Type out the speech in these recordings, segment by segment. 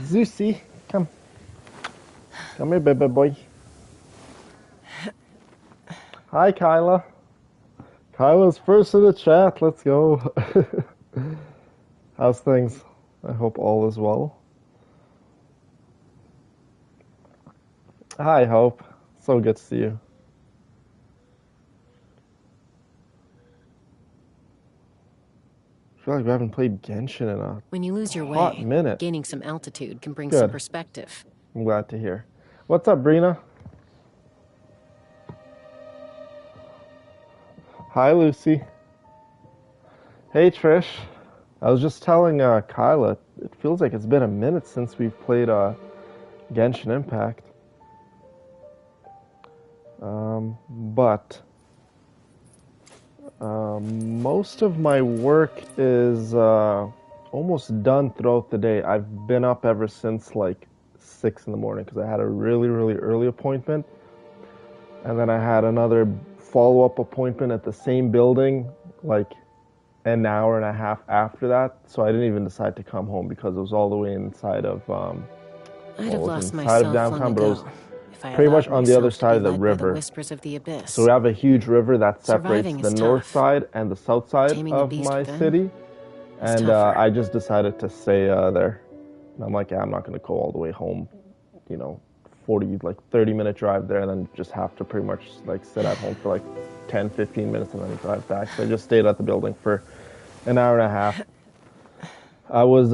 Zeusy, come. Come here, baby boy. Hi, Kyla. Kyla's first in the chat. Let's go. How's things? I hope all is well. Hi, Hope. So good to see you. I feel like we haven't played Genshin in a When you lose your hot way, minute. gaining some altitude can bring some Good. perspective. I'm glad to hear. What's up, Brina? Hi, Lucy. Hey, Trish. I was just telling Kyla, it feels like it's been a minute since we've played Genshin Impact. But most of my work is almost done throughout the day. I've been up ever since like 6 in the morning because I had a really, really early appointment. And then I had another follow-up appointment at the same building like an hour and a half after that. So I didn't even decide to come home because it was all the way inside of, I'd have lost inside of myself long downtown, but it was ago if I pretty much allowed on the other myself to side be of the led by the river. whispers of the So abyss. we have a huge river that separates Surviving the is north tough. side and the south side Taming the of beast my within city. is And tougher. I just decided to stay there. And I'm like, yeah, I'm not going to go all the way home, 30-minute drive there and then just have to pretty much like sit at home for like 10, 15 minutes and then drive back. So I just stayed at the building for an hour and a half. I was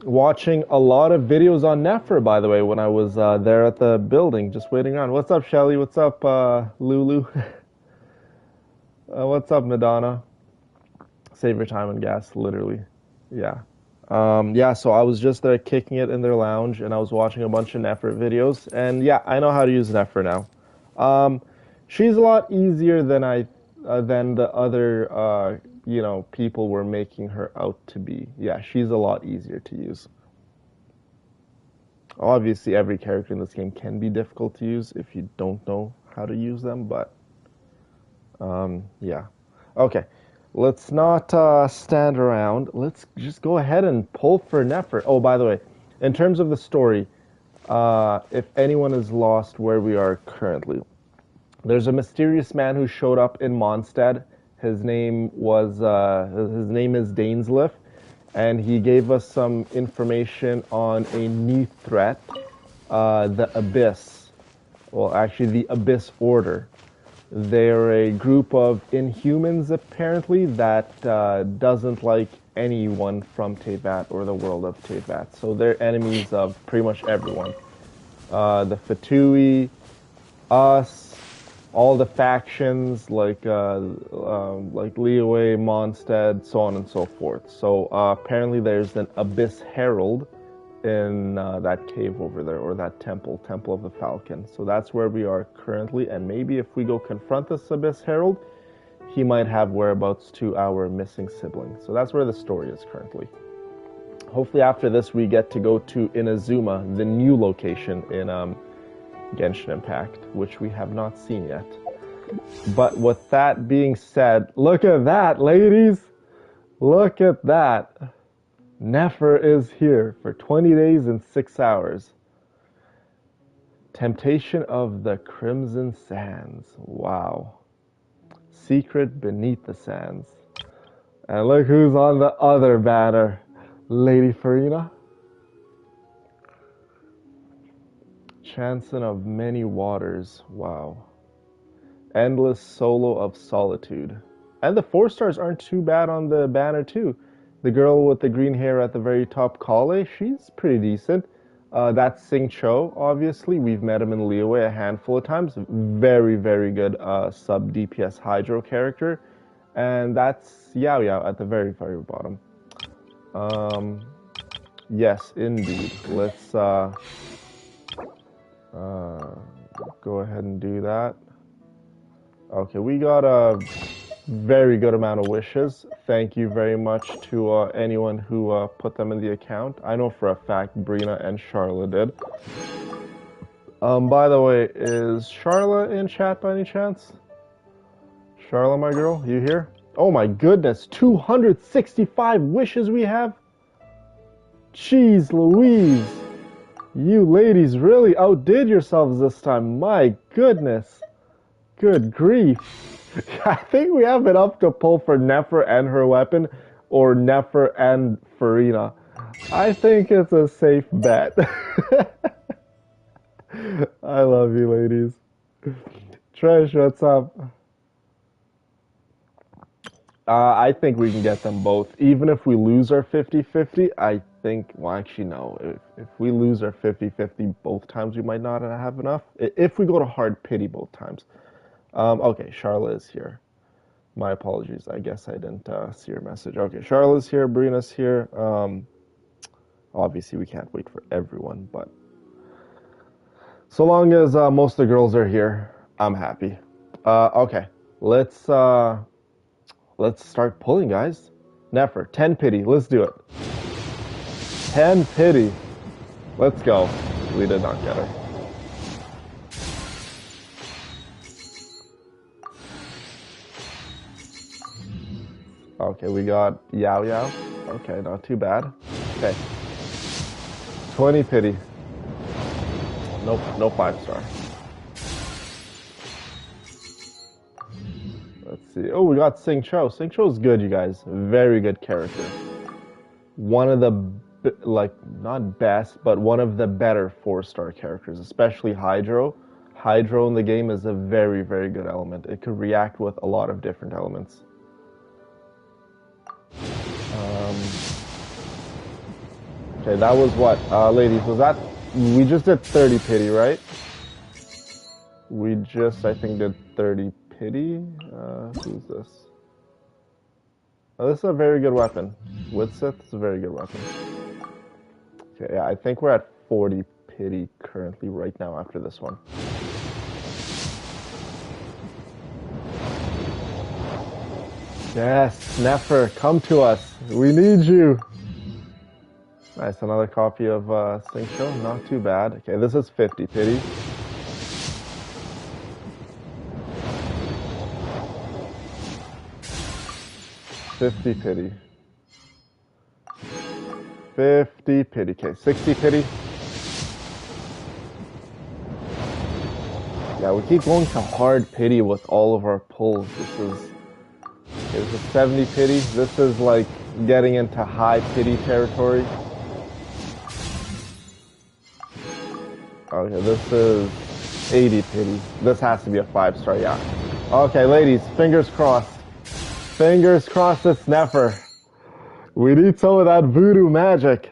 watching a lot of videos on Nefer, by the way, when I was there at the building, just waiting around. What's up, Shelly? What's up, Lulu? What's up, Madonna? Save your time and gas, literally. Yeah. Yeah, so I was just there kicking it in their lounge, and I was watching a bunch of Nefer videos. And yeah, I know how to use Nefer now. She's a lot easier than the other people were making her out to be. Yeah, she's a lot easier to use. Obviously, every character in this game can be difficult to use if you don't know how to use them, but yeah. Okay, let's not stand around. Let's just go ahead and pull for Nefer. Oh, by the way, in terms of the story, if anyone is lost where we are currently, there's a mysterious man who showed up in Mondstadt. His name is Dainsliff, and he gave us some information on a new threat, the Abyss. Well, actually, the Abyss Order. They're a group of Inhumans, apparently, that doesn't like anyone from Teyvat or the world of Teyvat. So they're enemies of pretty much everyone. The Fatui, us, all the factions like Liyue, Mondstadt, so on and so forth. So apparently there's an Abyss Herald in that cave over there, or that temple of the Falcon. So that's where we are currently, and maybe if we go confront this Abyss Herald, he might have whereabouts to our missing sibling. So that's where the story is currently. Hopefully after this we get to go to Inazuma, the new location in Genshin Impact, which we have not seen yet. But with that being said, look at that, ladies! Look at that! Nefer is here for 20 days and 6 hours. Temptation of the Crimson Sands. Wow. Secret beneath the sands. And look who's on the other banner. Lady Farina. Chanson of many waters. Wow. Endless solo of solitude. And the 4 stars aren't too bad on the banner too. The girl with the green hair at the very top, Kale, she's pretty decent. That's Sing Cho, obviously. We've met him in Liyue a handful of times. Very, very good sub DPS Hydro character. And that's Yao Yao at the very, very bottom. Yes, indeed. Let's go ahead and do that. Okay, we got a very good amount of wishes. Thank you very much to anyone who put them in the account. I know for a fact Brina and Charla did. By the way, is Charla in chat by any chance? Charla, my girl, you here? Oh my goodness, 265 wishes we have? Jeez Louise. You ladies really outdid yourselves this time. My goodness. Good grief. I think we have it up to pull for Nefer and her weapon, or Nefer and Farina. I think it's a safe bet. I love you, ladies. Trish, what's up? I think we can get them both. Even if we lose our 50-50, I think, well, actually, no. If we lose our 50-50 both times, we might not have enough. If we go to hard pity both times. Okay, Charla is here. My apologies. I guess I didn't see your message. Okay, Charla's here. Brina's here. Obviously, we can't wait for everyone, but so long as most of the girls are here, I'm happy. Okay, let's start pulling, guys. Nefer, 10 pity. Let's do it. 10 pity. Let's go. We did not get her. Okay, we got Yao Yao. Okay, not too bad. Okay. 20 pity. Nope, no 5-star. Let's see. Oh, we got Sing Cho. Sing Cho's good, you guys. Very good character. One of the, like, not best, but one of the better 4-star characters, especially Hydro. Hydro in the game is a very, very good element. It could react with a lot of different elements. Okay, that was what? Ladies, was that... We just did 30 pity, right? We just, I think, did 30 pity. Who's this? Oh, this is a very good weapon. Widsith is a very good weapon. Okay, yeah, I think we're at 40 pity currently right now after this one. Yes, Nefer, come to us. We need you. Nice, another copy of Sing Show. Not too bad. Okay, this is 50 pity. $50 pity. 50 pity. Okay, 60 pity. Yeah, we keep going to hard pity with all of our pulls. This is 70 pity. This is like getting into high pity territory. Okay, this is 80 pity. This has to be a 5-star, yeah. Okay, ladies, fingers crossed. Fingers crossed it's Nefer. We need some of that voodoo magic.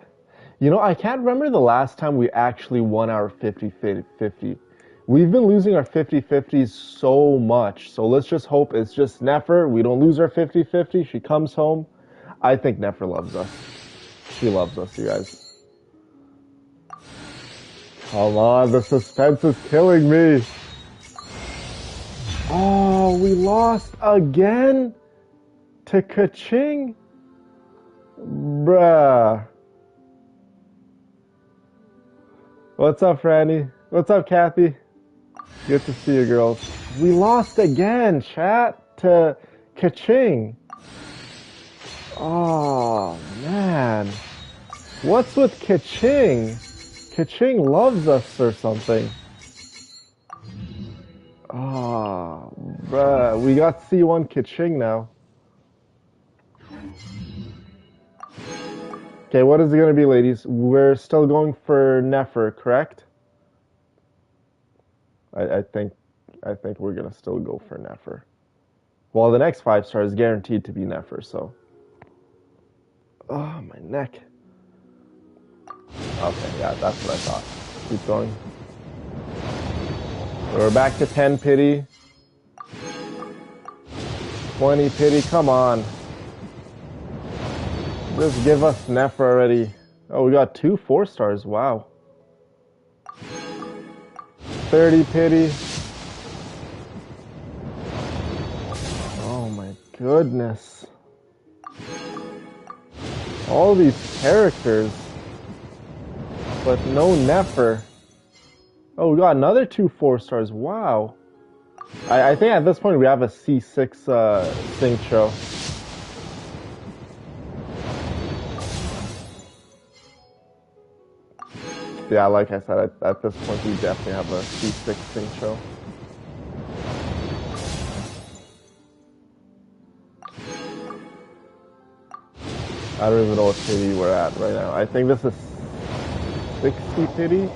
You know, I can't remember the last time we actually won our 50-50. We've been losing our 50-50s so much. So let's just hope it's just Nefer. We don't lose our 50-50. She comes home. I think Nefer loves us. She loves us, you guys. Come on, the suspense is killing me. Oh, we lost again to Kaching? Bruh. What's up, Franny? What's up, Kathy? Good to see you, girls. We lost again, chat, to Kaching. Oh, man. What's with Kaching? Kaching loves us or something. Oh, bruh. We got C1 Kaching now. Okay, what is it going to be, ladies? We're still going for Nefer, correct? I think we're going to still go for Nefer. Well, the next 5-star is guaranteed to be Nefer, so... Oh, my neck. Okay, yeah, that's what I thought. Keep going. We're back to 10 pity. 20 pity, come on. Just give us Nefer already. Oh, we got 2 4-stars, wow. 30 pity. Oh my goodness. All these characters. But no Nefer. Oh, we got another 2 4-stars. Wow. I think at this point we have a C6 Sing Show. Yeah, like I said, at this point we definitely have a C6 thing show. I don't even know what pity we're at right now. I think this is 60 pity.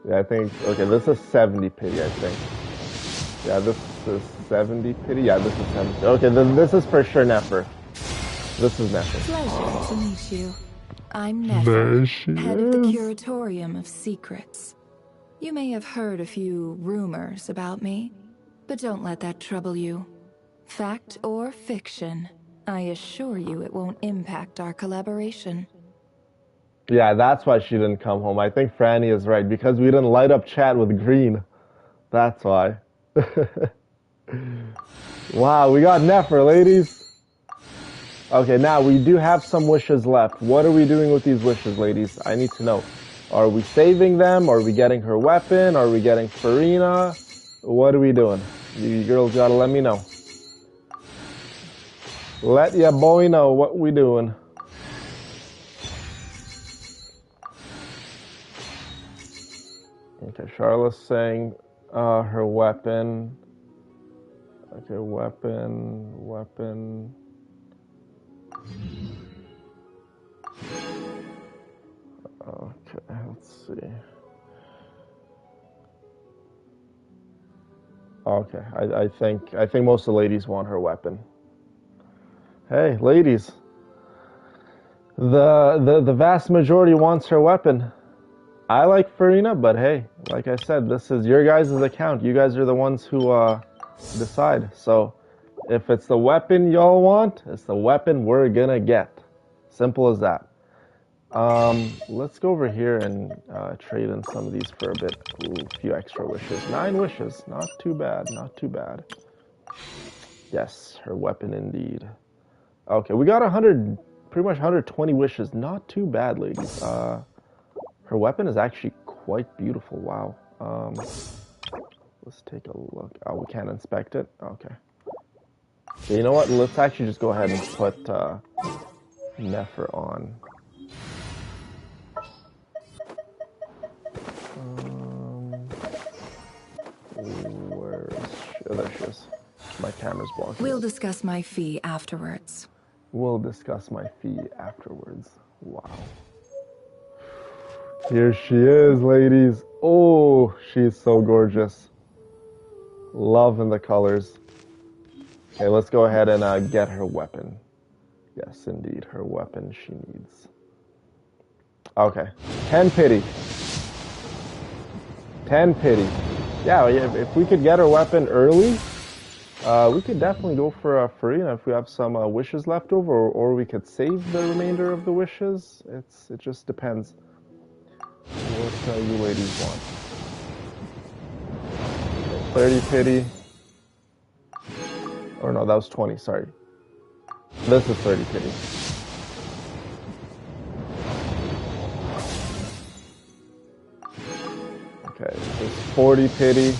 Yeah, I think, okay, this is 70 pity, I think. Yeah, this is 70 pity. Yeah, this is 70. Okay, then this is for sure Nefer. This is Nefer. Pleasure to meet you. I'm Nefer, head of the Curatorium of Secrets. You may have heard a few rumors about me, but don't let that trouble you. Fact or fiction, I assure you it won't impact our collaboration. Yeah, that's why she didn't come home. I think Franny is right, because we didn't light up chat with green. That's why. Wow, we got Nefer, ladies. Okay, now we do have some wishes left. What are we doing with these wishes, ladies? I need to know. Are we saving them? Are we getting her weapon? Are we getting Farina? What are we doing? You girls gotta let me know. Let ya boy know what we doing. Okay, Charlotte's saying her weapon. Okay, weapon. Okay, let's see. Okay, I think most of the ladies want her weapon. Hey, ladies. The vast majority wants her weapon. I like Farina, but hey, like I said, this is your guys' account. You guys are the ones who decide. So if it's the weapon y'all want, it's the weapon we're gonna get. Simple as that. Let's go over here and trade in some of these for a bit. Ooh, a few extra wishes. 9 wishes. Not too bad. Not too bad. Yes, her weapon indeed. Okay, we got 100, pretty much 120 wishes. Not too bad, ladies. Her weapon is actually quite beautiful. Wow. Let's take a look. Oh, we can't inspect it? Okay. So you know what? Let's actually just go ahead and put Nefer on. Where is she? Oh, there she is. My camera's blocking. We'll discuss my fee afterwards. We'll discuss my fee afterwards. Wow. Here she is, ladies. Oh, she's so gorgeous. Loving the colors. Okay, let's go ahead and get her weapon. Yes, indeed, her weapon she needs. Okay, 10 pity. 10 pity. Yeah, if we could get her weapon early, we could definitely go for Farina if we have some wishes left over, or we could save the remainder of the wishes. It just depends what you ladies want. Okay, 30 pity. Or no, that was 20, sorry. This is 30 pity. Okay, this is 40 pity.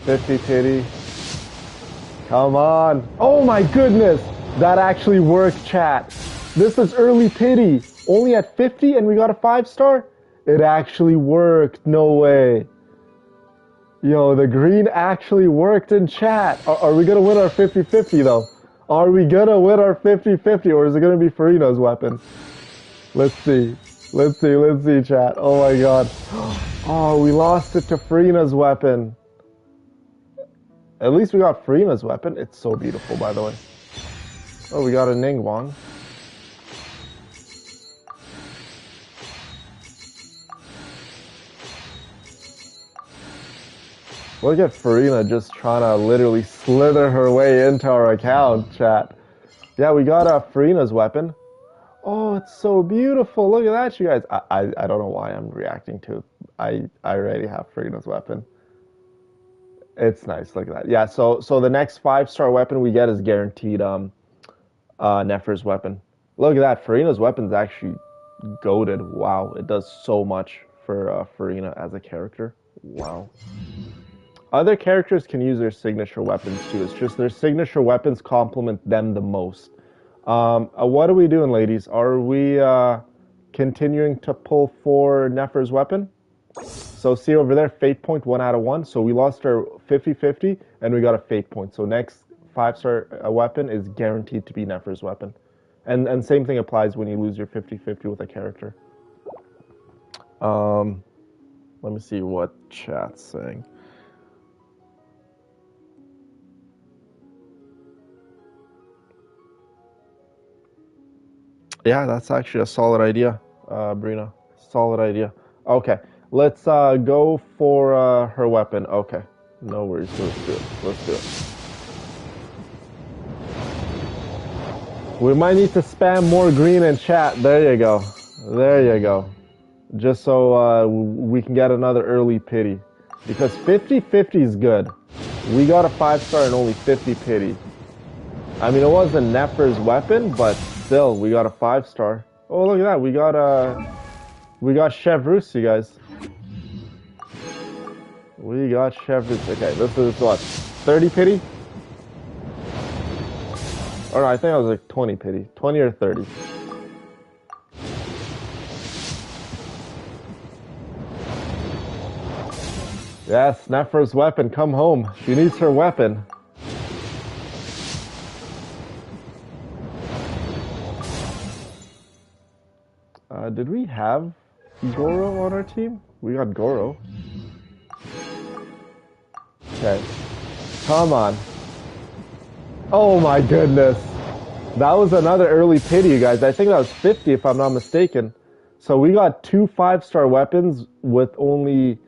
$50 pity. Come on. Oh my goodness. That actually worked, chat. This is early pity. Only at 50 and we got a 5-star? It actually worked. No way. Yo, the green actually worked in chat. Are we going to win our 50-50 though? Are we going to win our 50-50 or is it going to be Farina's weapon? Let's see. Let's see, chat. Oh my god. Oh, we lost it to Farina's weapon. At least we got Farina's weapon. It's so beautiful, by the way. Oh, we got a Ningguang. Look at Farina just trying to literally slither her way into our account, chat. Yeah, we got Farina's weapon. Oh, it's so beautiful. Look at that, you guys. I don't know why I'm reacting to it. I already have Farina's weapon. It's nice. Look at that. Yeah, so the next 5-star weapon we get is guaranteed Nefer's weapon. Look at that. Farina's weapon's actually goated. Wow, it does so much for Farina as a character. Wow. Other characters can use their signature weapons too. It's just their signature weapons complement them the most. What are we doing, ladies? Are we continuing to pull for Nefer's weapon? So see over there, fate point 1 out of 1. So we lost our 50-50 and we got a fate point. So next 5-star weapon is guaranteed to be Nefer's weapon. And same thing applies when you lose your 50-50 with a character. Let me see what chat's saying. Yeah, that's actually a solid idea, Brina. Solid idea. Okay, let's go for her weapon. Okay, no worries. Let's do it. Let's do it. We might need to spam more green in chat. There you go. There you go. Just so we can get another early pity. Because 50-50 is good. We got a 5-star and only 50 pity. I mean, it wasn't Nefer's weapon, but still, we got a 5-star. Oh, look at that. We got Chevrus, you guys. We got Chevrus. Okay, this is what? 30 pity? Or no, I think I was like 20 pity. 20 or 30. Yes, Nefer's weapon. Come home. She needs her weapon. Did we have Goro on our team? We got Goro. Okay. Come on. Oh my goodness. That was another early pity, you guys. I think that was 50 if I'm not mistaken. So we got 2 5-star weapons with only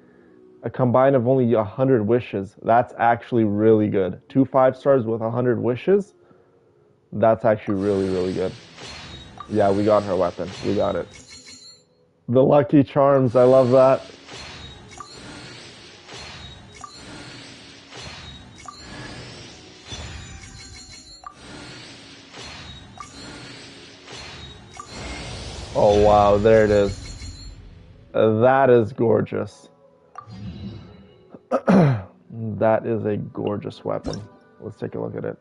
a combine of only 100 wishes. That's actually really good. 2 5-stars with 100 wishes. That's actually really, really good. Yeah, we got her weapon. We got it. The Lucky Charms. I love that. Oh, wow. There it is. That is gorgeous. That is a gorgeous weapon. Let's take a look at it.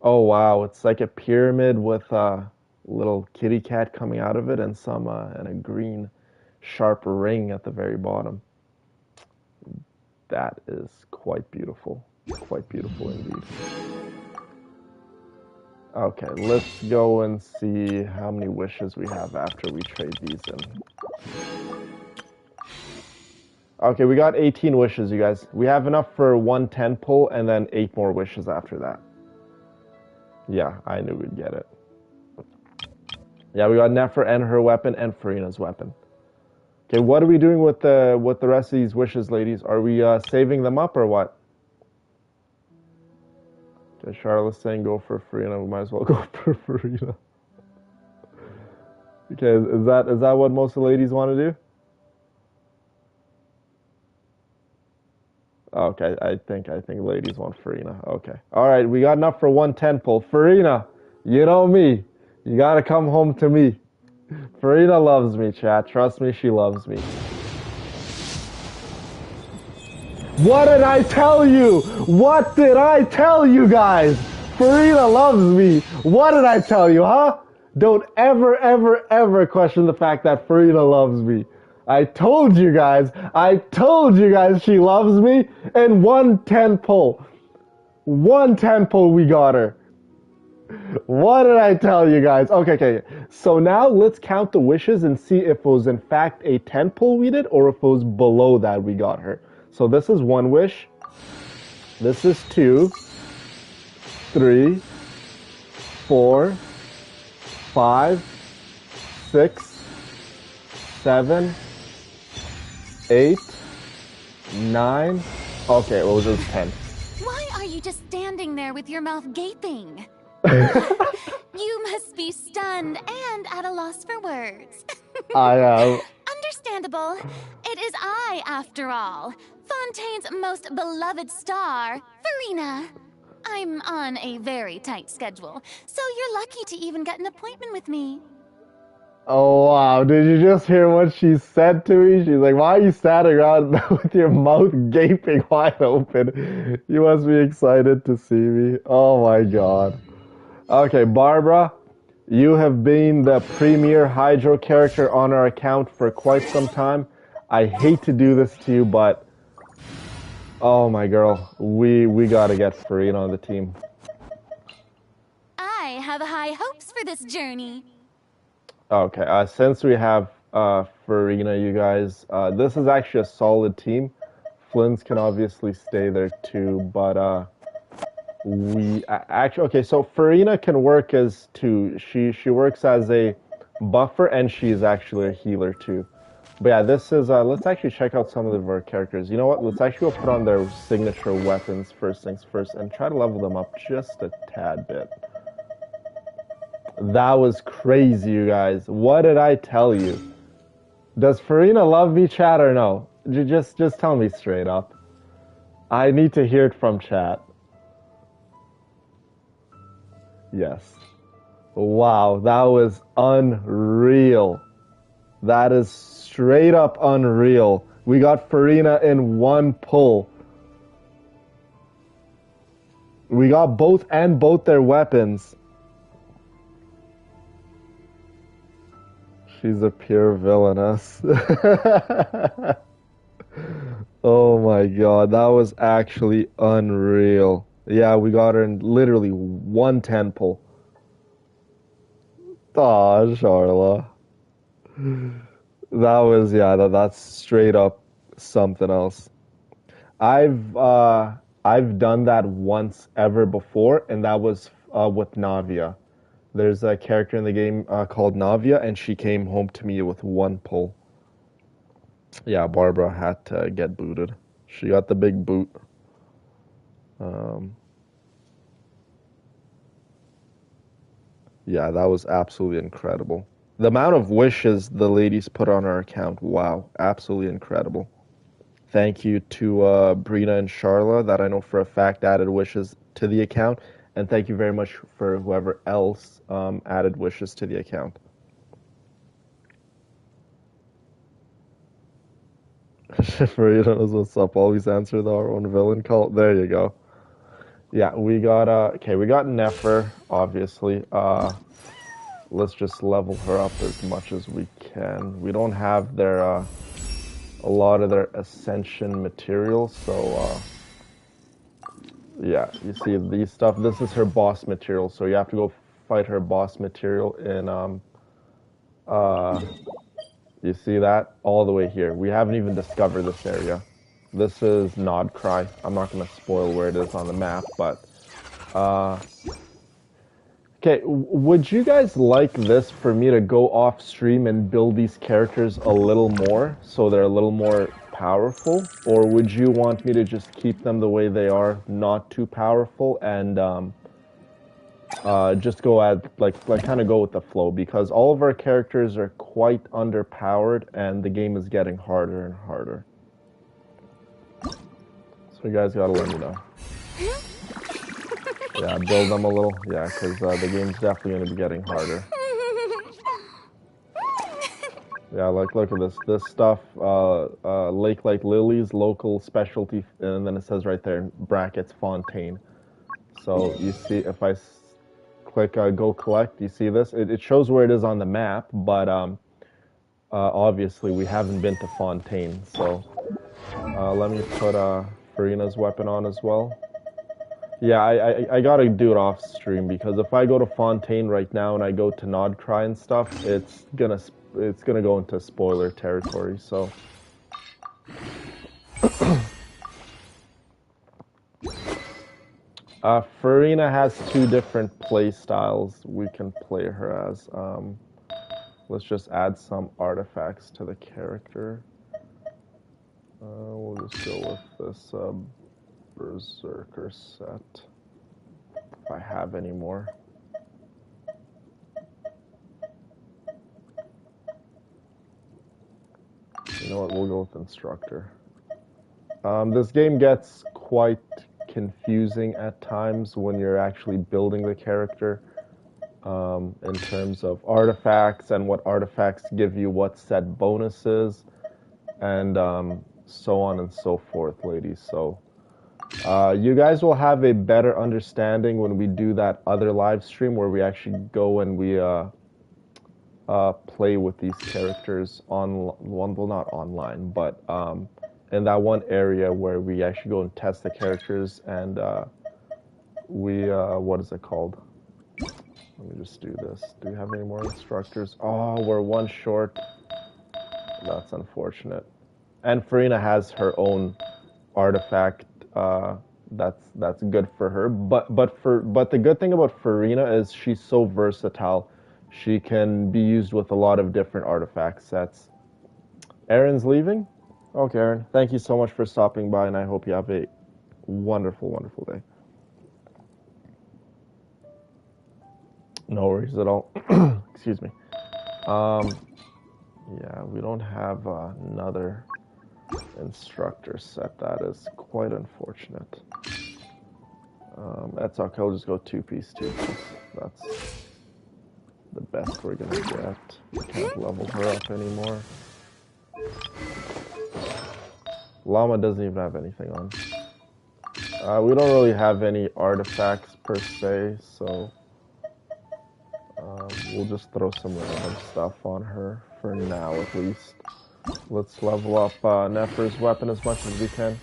Oh, wow. It's like a pyramid with a little kitty cat coming out of it and some and a green sharp ring at the very bottom. That is quite beautiful. Quite beautiful indeed. Okay, let's go and see how many wishes we have after we trade these in. Okay, we got 18 wishes, you guys. We have enough for 110 pull and then 8 more wishes after that. Yeah, I knew we'd get it. Yeah, we got Nefer and her weapon and Farina's weapon. Okay, what are we doing with the rest of these wishes, ladies? Are we saving them up or what? Okay, Charlotte's saying go for Farina. We might as well go for Farina. Okay, is that what most of the ladies want to do? Okay, I think ladies want Farina. Okay. All right, we got enough for 110 pull. Farina, you know me. You gotta come home to me. Farina loves me, chat. Trust me, she loves me. What did I tell you? What did I tell you guys? Farina loves me. What did I tell you, huh? Don't ever, ever, ever question the fact that Farina loves me. I told you guys she loves me. And 110 pull. 110 pull, we got her. What did I tell you guys? Okay. So now let's count the wishes and see if it was in fact a 10 pull we did or if it was below that we got her. So this is 1 wish. This is 2, 3, 4, 5, 6, 7, 8, 9. Okay, well, it was 10. Why are you just standing there with your mouth gaping? You must be stunned and at a loss for words. I am. Understandable. It is I, after all. Fontaine's most beloved star, Farina. I'm on a very tight schedule, so you're lucky to even get an appointment with me. Oh wow, did you just hear what she said to me? She's like, why are you standing around with your mouth gaping wide open? You must be excited to see me. Oh my god. Okay, Barbara, you have been the premier Hydro character on our account for quite some time. I hate to do this to you, but oh my girl, we gotta get Farina on the team. I have high hopes for this journey. Okay, since we have Farina, you guys, this is actually a solid team. Flynn's can obviously stay there too, but we actually okay. So Farina can work as two. She works as a buffer and she's actually a healer too. But yeah, this is. Let's actually check out some of our characters. You know what? Let's actually go put on their signature weapons first things first and try to level them up just a tad bit. That was crazy, you guys. What did I tell you? Does Farina love me, chat, or no? Just tell me straight up. I need to hear it from chat. Yes. Wow, that was unreal. That is straight up unreal. We got Farina in one pull. We got both their weapons. She's a pure villainess. Oh my god, that was actually unreal. Yeah, we got her in literally 110 pull. Aw, Charla. That was, yeah, that's straight up something else. I've done that once ever before, and that was with Navia. There's a character in the game called Navia, and she came home to me with one pull. Yeah, Barbara had to get booted. She got the big boot. Yeah, that was absolutely incredible. The amount of wishes the ladies put on our account, wow, absolutely incredible. Thank you to Brina and Charla that I know for a fact added wishes to the account. And thank you very much for whoever else added wishes to the account. Farina knows what's up. Always answer our own villain call. There you go. Yeah, we got okay, we got Nefer, obviously. Let's just level her up as much as we can. We don't have their a lot of their ascension materials, so yeah, you see these stuff. This is her boss material, so you have to go fight her boss material in you see that all the way here. We haven't even discovered this area. This is Nod Cry. I'm not going to spoil where it is on the map, but okay, would you guys like this for me to go off stream and build these characters a little more so they're a little more powerful, or would you want me to just keep them the way they are, not too powerful, and just go at like kind of go with the flow, because all of our characters are quite underpowered and the game is getting harder and harder. So you guys gotta let me know. Yeah, build them a little. Yeah, because the game's definitely gonna be getting harder. Yeah, like look at this. This stuff, Lake Like Lilies, local specialty, and then it says right there in brackets Fontaine. So you see, if I click go collect, you see this? It shows where it is on the map, but obviously we haven't been to Fontaine. So let me put Farina's weapon on as well. Yeah, I gotta do it off stream, because if I go to Fontaine right now and I go to Nod Cry and stuff, it's gonna go into spoiler territory. So Farina has two different play styles we can play her as. Let's just add some artifacts to the character. We'll just go with this Berserker set, if I have any more. You know what, we'll go with Instructor. This game gets quite confusing at times when you're actually building the character. in terms of artifacts and what artifacts give you what set bonuses, and so on and so forth, ladies. So you guys will have a better understanding when we do that other live stream where we actually go and we play with these characters on, well, not online, but in that one area where we actually go and test the characters, and we what is it called? Let me just do this. Do we have any more instructors? Oh, we're one short. That's unfortunate. And Farina has her own artifact. That's good for her. But the good thing about Farina is she's so versatile. She can be used with a lot of different artifact sets. Aaron's leaving? Okay, Aaron. Thank you so much for stopping by, and I hope you have a wonderful, wonderful day. No worries at all. Excuse me. Yeah, we don't have another instructor set. That is quite unfortunate. That's okay. I'll just go two-piece. That's the best we're gonna get. We can't level her up anymore. Llama doesn't even have anything on. We don't really have any artifacts per se, so we'll just throw some random stuff on her for now, at least. Let's level up Nefer's weapon as much as we can.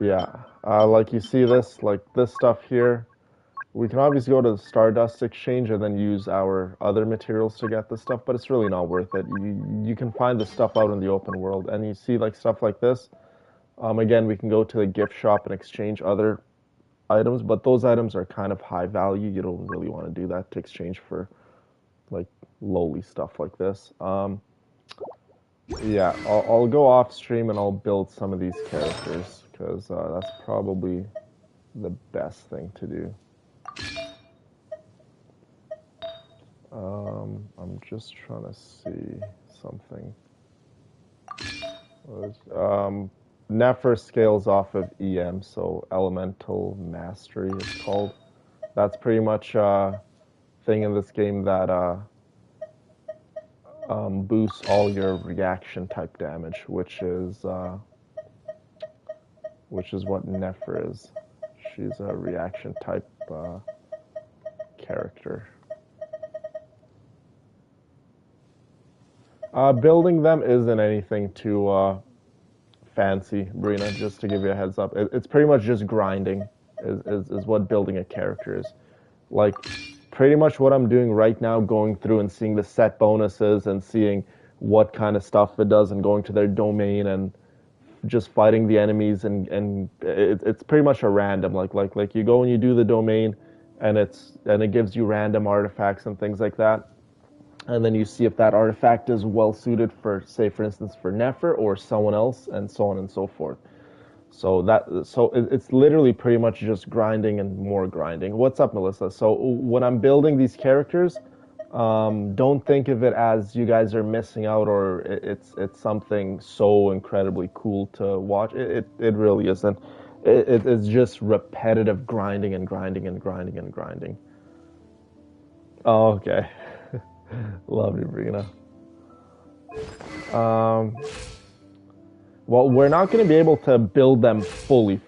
Yeah, like you see this, like this stuff here. We can obviously go to the Stardust Exchange and then use our other materials to get this stuff, but it's really not worth it. You can find the stuff out in the open world, and you see like stuff like this. Again, we can go to the gift shop and exchange other items, but those items are kind of high value. You don't really want to do that to exchange for like lowly stuff like this. Yeah, I'll go off stream and I'll build some of these characters because that's probably the best thing to do. I'm just trying to see something. Nefer scales off of EM, so Elemental Mastery it's called. That's pretty much a thing in this game that boosts all your reaction type damage, which is what Nefer is. She's a reaction type character. Building them isn't anything too fancy, Brina, just to give you a heads up. It's pretty much just grinding is what building a character is. Like, pretty much what I'm doing right now, going through and seeing the set bonuses and seeing what kind of stuff it does and going to their domain and just fighting the enemies, and it's pretty much a random, like you go and you do the domain and it gives you random artifacts and things like that. And then you see if that artifact is well suited for, say, for instance, for Nefer or someone else, and so on and so forth. So it's literally pretty much just grinding and more grinding. What's up, Melissa? So when I'm building these characters, don't think of it as you guys are missing out or it's something so incredibly cool to watch. It really isn't. It's just repetitive grinding and grinding and grinding and grinding. Oh, okay. Love you, Brina. Well, we're not going to be able to build them fully.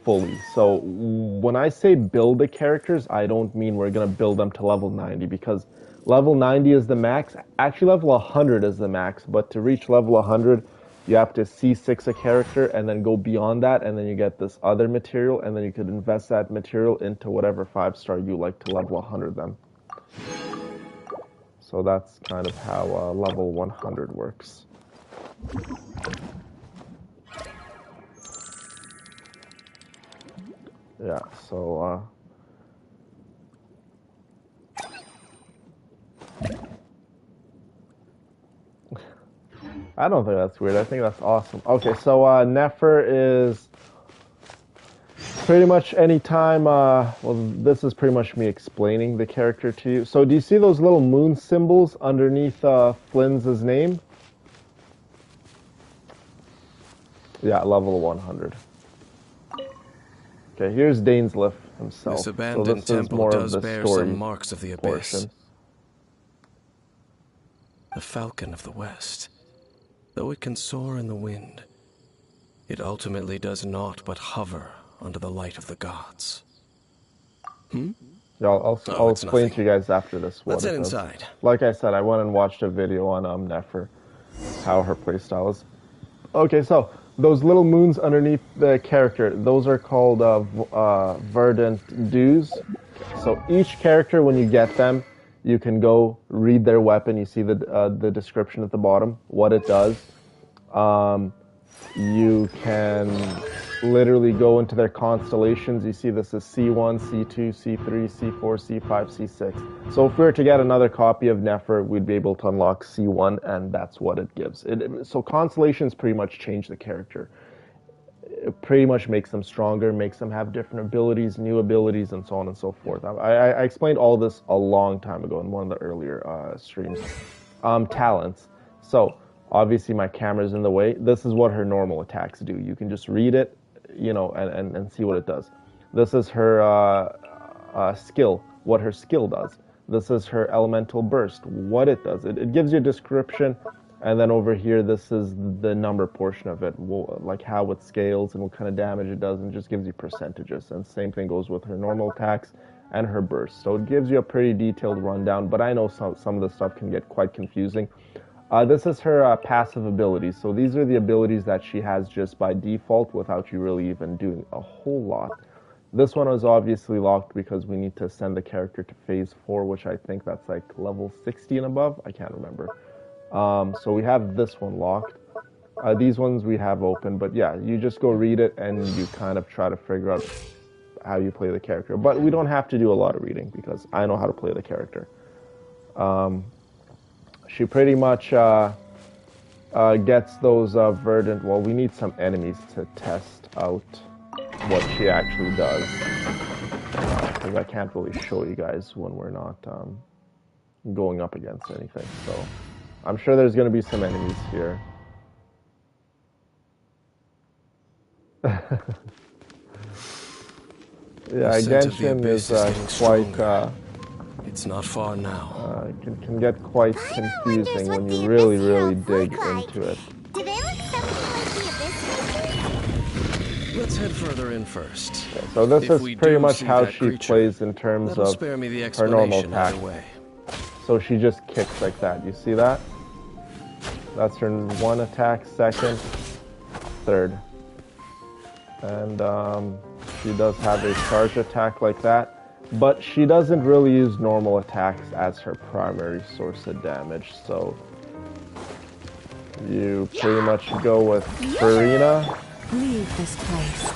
So when I say build the characters, I don't mean we're going to build them to level 90, because level 90 is the max. Actually, level 100 is the max, but to reach level 100, you have to C6 a character and then go beyond that, and then you get this other material, and then you could invest that material into whatever 5-star you like to level 100 them. So that's kind of how level 100 works. Yeah, so I don't think that's weird. I think that's awesome. Okay, so Nefer is pretty much anytime, well, this is pretty much me explaining the character to you. So do you see those little moon symbols underneath Flynn's name? Yeah, level 100. Okay, here's Dainsliff. himself. This abandoned temple does bear some marks of the abyss. The falcon of the west, though it can soar in the wind, it ultimately does naught but hover under the light of the gods. Yeah, I'll explain to you guys after this what Let's head it does. inside. Like I said, I went and watched a video on Nefer, how her playstyle is. Okay, so those little moons underneath the character, those are called verdant dews. So each character, when you get them, you can go read their weapon. You see the description at the bottom, what it does. You can literally go into their constellations. You see this is C1, C2, C3, C4, C5, C6. So if we were to get another copy of Nefer, we'd be able to unlock C1, and that's what it gives. So constellations pretty much change the character. It pretty much makes them stronger, makes them have different abilities, new abilities, and so on and so forth. I explained all this a long time ago in one of the earlier streams. Talents. So obviously my camera's in the way. This is what her normal attacks do. You can just read it, you know, and see what it does. This is her skill, what her skill does. This is her elemental burst, what it does. It gives you a description, and then over here, this is the number portion of it, like how it scales and what kind of damage it does, and it just gives you percentages. And same thing goes with her normal attacks and her burst. So it gives you a pretty detailed rundown, but I know some of the stuff can get quite confusing. This is her passive abilities. So these are the abilities that she has just by default without you really even doing a whole lot. This one is obviously locked because we need to send the character to phase 4, which I think that's like level 60 and above. I can't remember. So we have this one locked. These ones we have open, but yeah, you just go read it and you kind of try to figure out how you play the character. But we don't have to do a lot of reading because I know how to play the character. She pretty much gets those verdant. Well, we need some enemies to test out what she actually does, because I can't really show you guys when we're not going up against anything. So I'm sure there's going to be some enemies here. Yeah, Genshin is quite. It's not far now. Can get quite confusing when you really dig into it. Do they look something like the Abyss? Let's head further in first. Yeah, so this is pretty much how she plays in terms of her normal attack. So she just kicks like that. You see that? That's her one attack, second, third. And she does have a charge attack like that. But she doesn't really use normal attacks as her primary source of damage, so you pretty much go with Farina. Leave this place.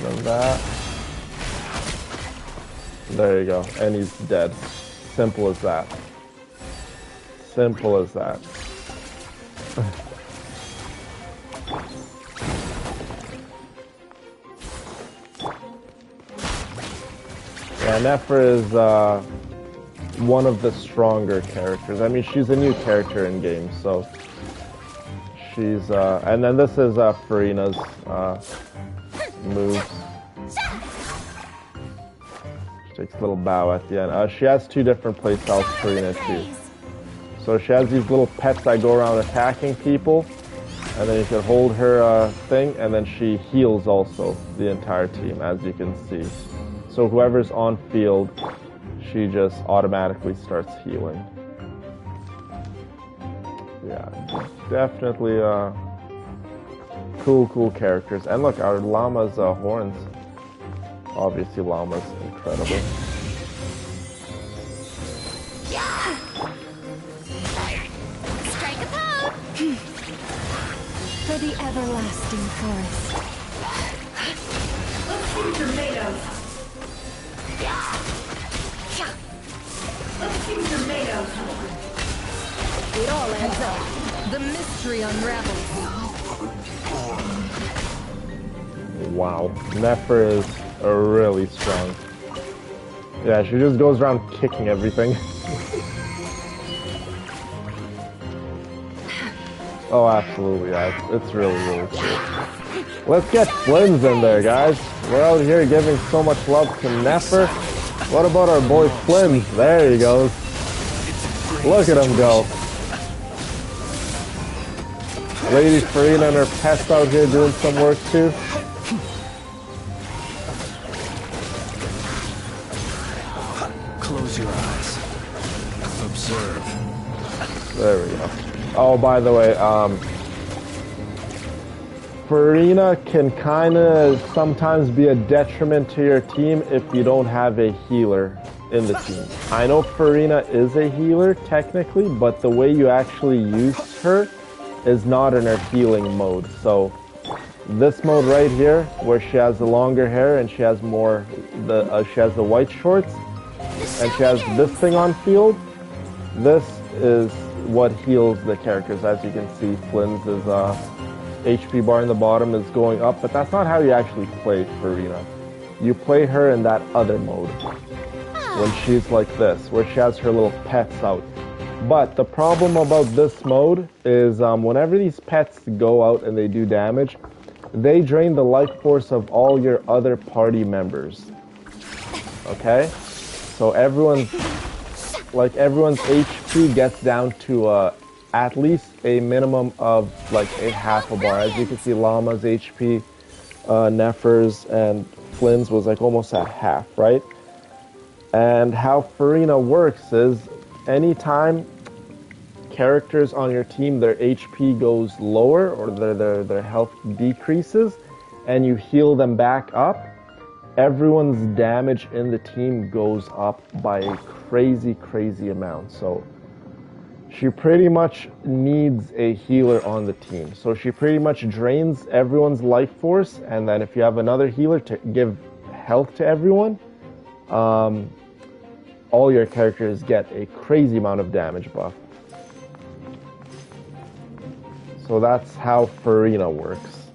And that. There you go. And he's dead. Simple as that. Simple as that. Yeah, Nefer is one of the stronger characters. I mean, she's a new character in game, so she's and then this is Farina's moves. She takes a little bow at the end. She has two different playstyles, Farina too. So she has these little pets that go around attacking people, and then you can hold her thing, and then she heals also the entire team, as you can see. So whoever's on field, she just automatically starts healing. Yeah, definitely cool characters. And look, our llama's horns. Obviously, llama's incredible. Strike a pose! For the everlasting forest. Let's see tomatoes. Let's see tomatoes. It all adds up. The mystery unravels. Wow, Nefer is really strong. Yeah, she just goes around kicking everything. Oh, absolutely, yeah, it's really cool. Let's get Flynn's in there, guys. We're out here giving so much love to Nefer. What about our boy Flynn? There he goes. Look at him go. Lady Farina and her pets out here doing some work too. Close your eyes. Observe. There we go. Oh, by the way, Farina can kind of sometimes be a detriment to your team if you don't have a healer in the team. I know Farina is a healer technically, but the way you actually use her is not in her healing mode. So this mode right here, where she has the longer hair and she has more, she has the white shorts, and she has this thing on field, this is what heals the characters. As you can see, Flynn's is HP bar in the bottom is going up, but that's not how you actually play Farina. You play her in that other mode, when she's like this, where she has her little pets out. But the problem about this mode is whenever these pets go out and they do damage, they drain the life force of all your other party members. Okay? So everyone's HP gets down to at least a minimum of like a half a bar. As you can see, Llama's HP, Nefer's, and Flynn's was like almost at half, right? And how Farina works is anytime characters on your team, their HP goes lower or their health decreases and you heal them back up, everyone's damage in the team goes up by a crazy amount. So she pretty much needs a healer on the team. So she pretty much drains everyone's life force, and then if you have another healer to give health to everyone, all your characters get a crazy amount of damage buff. So that's how Farina works.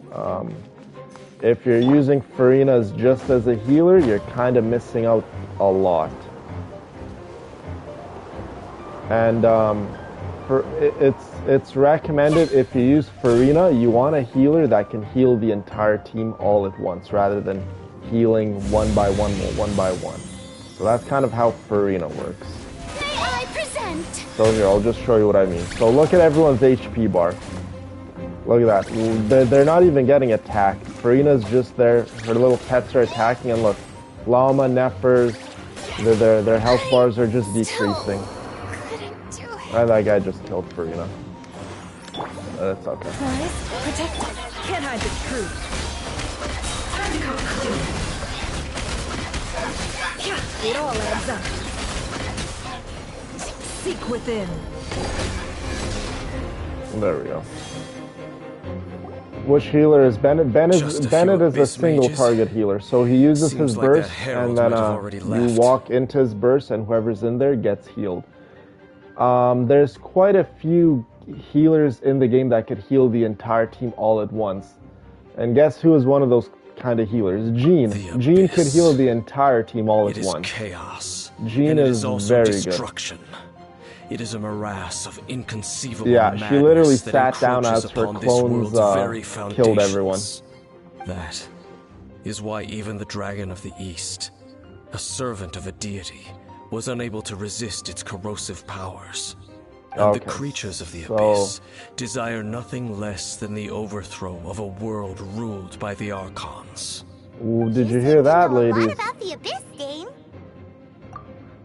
If you're using Farina just as a healer, you're kind of missing out a lot. And it's recommended if you use Farina, you want a healer that can heal the entire team all at once, rather than healing one by one. So that's kind of how Farina works. May I present? So here, I'll just show you what I mean. So look at everyone's HP bar. Look at that. They're not even getting attacked. Farina's just there. Her little pets are attacking, and look, Llama, Nefer's, their health bars are just decreasing. And that guy just killed Farina. That's okay. Protected. Can't hide the truth. Time to come clean. It all adds up. Seek within. There we go. Which healer is Bennett? Bennett is a single target healer, so he uses his burst, and then you walk into his burst, and whoever's in there gets healed. There's quite a few healers in the game that could heal the entire team all at once. And guess who is one of those kind of healers? Jean. Jean could heal the entire team all at once. Chaos. Jean is very destruction. Good. It is a morass of inconceivable madness. Yeah, she literally sat down as her clones killed everyone. That is why even the Dragon of the East, a servant of a deity, was unable to resist its corrosive powers. And the creatures of the Abyss desire nothing less than the overthrow of a world ruled by the Archons. Ooh, did you hear that, ladies? What about the Abyss game?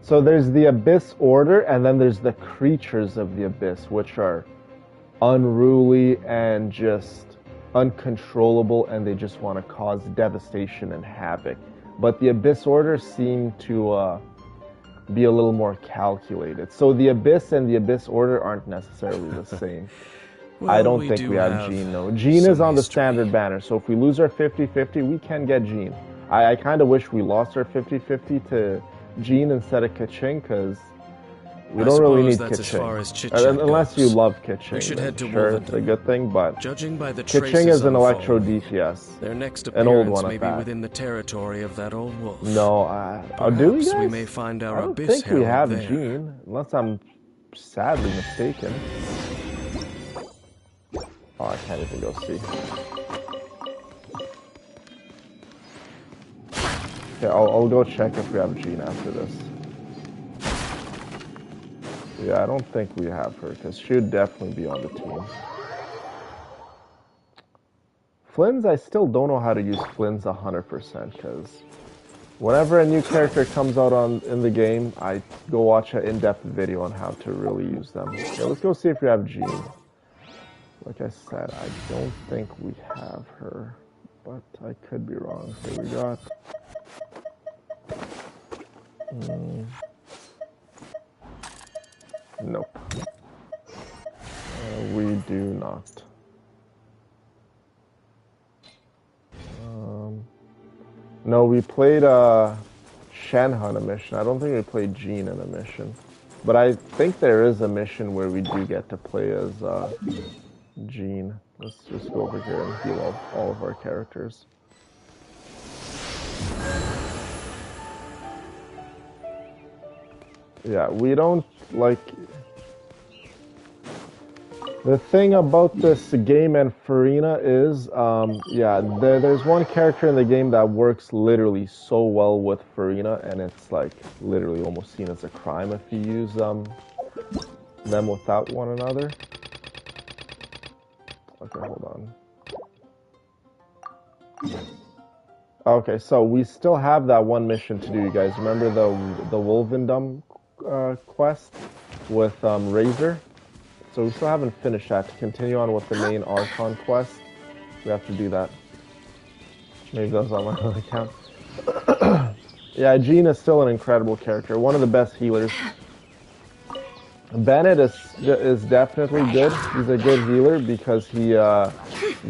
So there's the Abyss Order, and then there's the creatures of the Abyss, which are unruly and just uncontrollable, and they just want to cause devastation and havoc. But the Abyss Order seem to be a little more calculated. So the Abyss and the Abyss Order aren't necessarily the same. Well, I don't think we have Jean, no. Jean is on the standard banner, so if we lose our 50-50, we can get Jean. I kind of wish we lost our 50-50 to Jean instead of Kaching, because we don't really need Kaching. Unless you love Kaching. We should head to sure, it's a good thing, but judging by the Kaching is an Electro DPS. Their next an old one may at be that. within the territory of that old wolf. No, do we guys? We may find our I don't Abyss think we have there. Jean, unless I'm sadly mistaken. Oh, I can't even go see. Okay, I'll go check if we have Jean after this. Yeah, I don't think we have her, because she would definitely be on the team. Flynn's, I still don't know how to use Flynn's 100%, because whenever a new character comes out in the game, I go watch an in-depth video on how to really use them. Okay, let's go see if we have Jean. Like I said, I don't think we have her, but I could be wrong. Okay, we got... Nope. We do not. No, we played Shenhe in a mission. I don't think we played Jean in a mission. But I think there is a mission where we do get to play as Jean. Let's just go over here and heal all of our characters. Yeah, we don't, like... The thing about this game and Furina is, yeah, there's one character in the game that works literally so well with Furina, and it's like literally almost seen as a crime if you use them without one another. Okay, hold on. Okay, so we still have that one mission to do, you guys. Remember the Wolvendom quest with Razor? So we still haven't finished that. To continue on with the main Archon quest, we have to do that. Maybe that's on my other account. Yeah, Jean is still an incredible character. One of the best healers. Bennett is definitely good. He's a good healer because he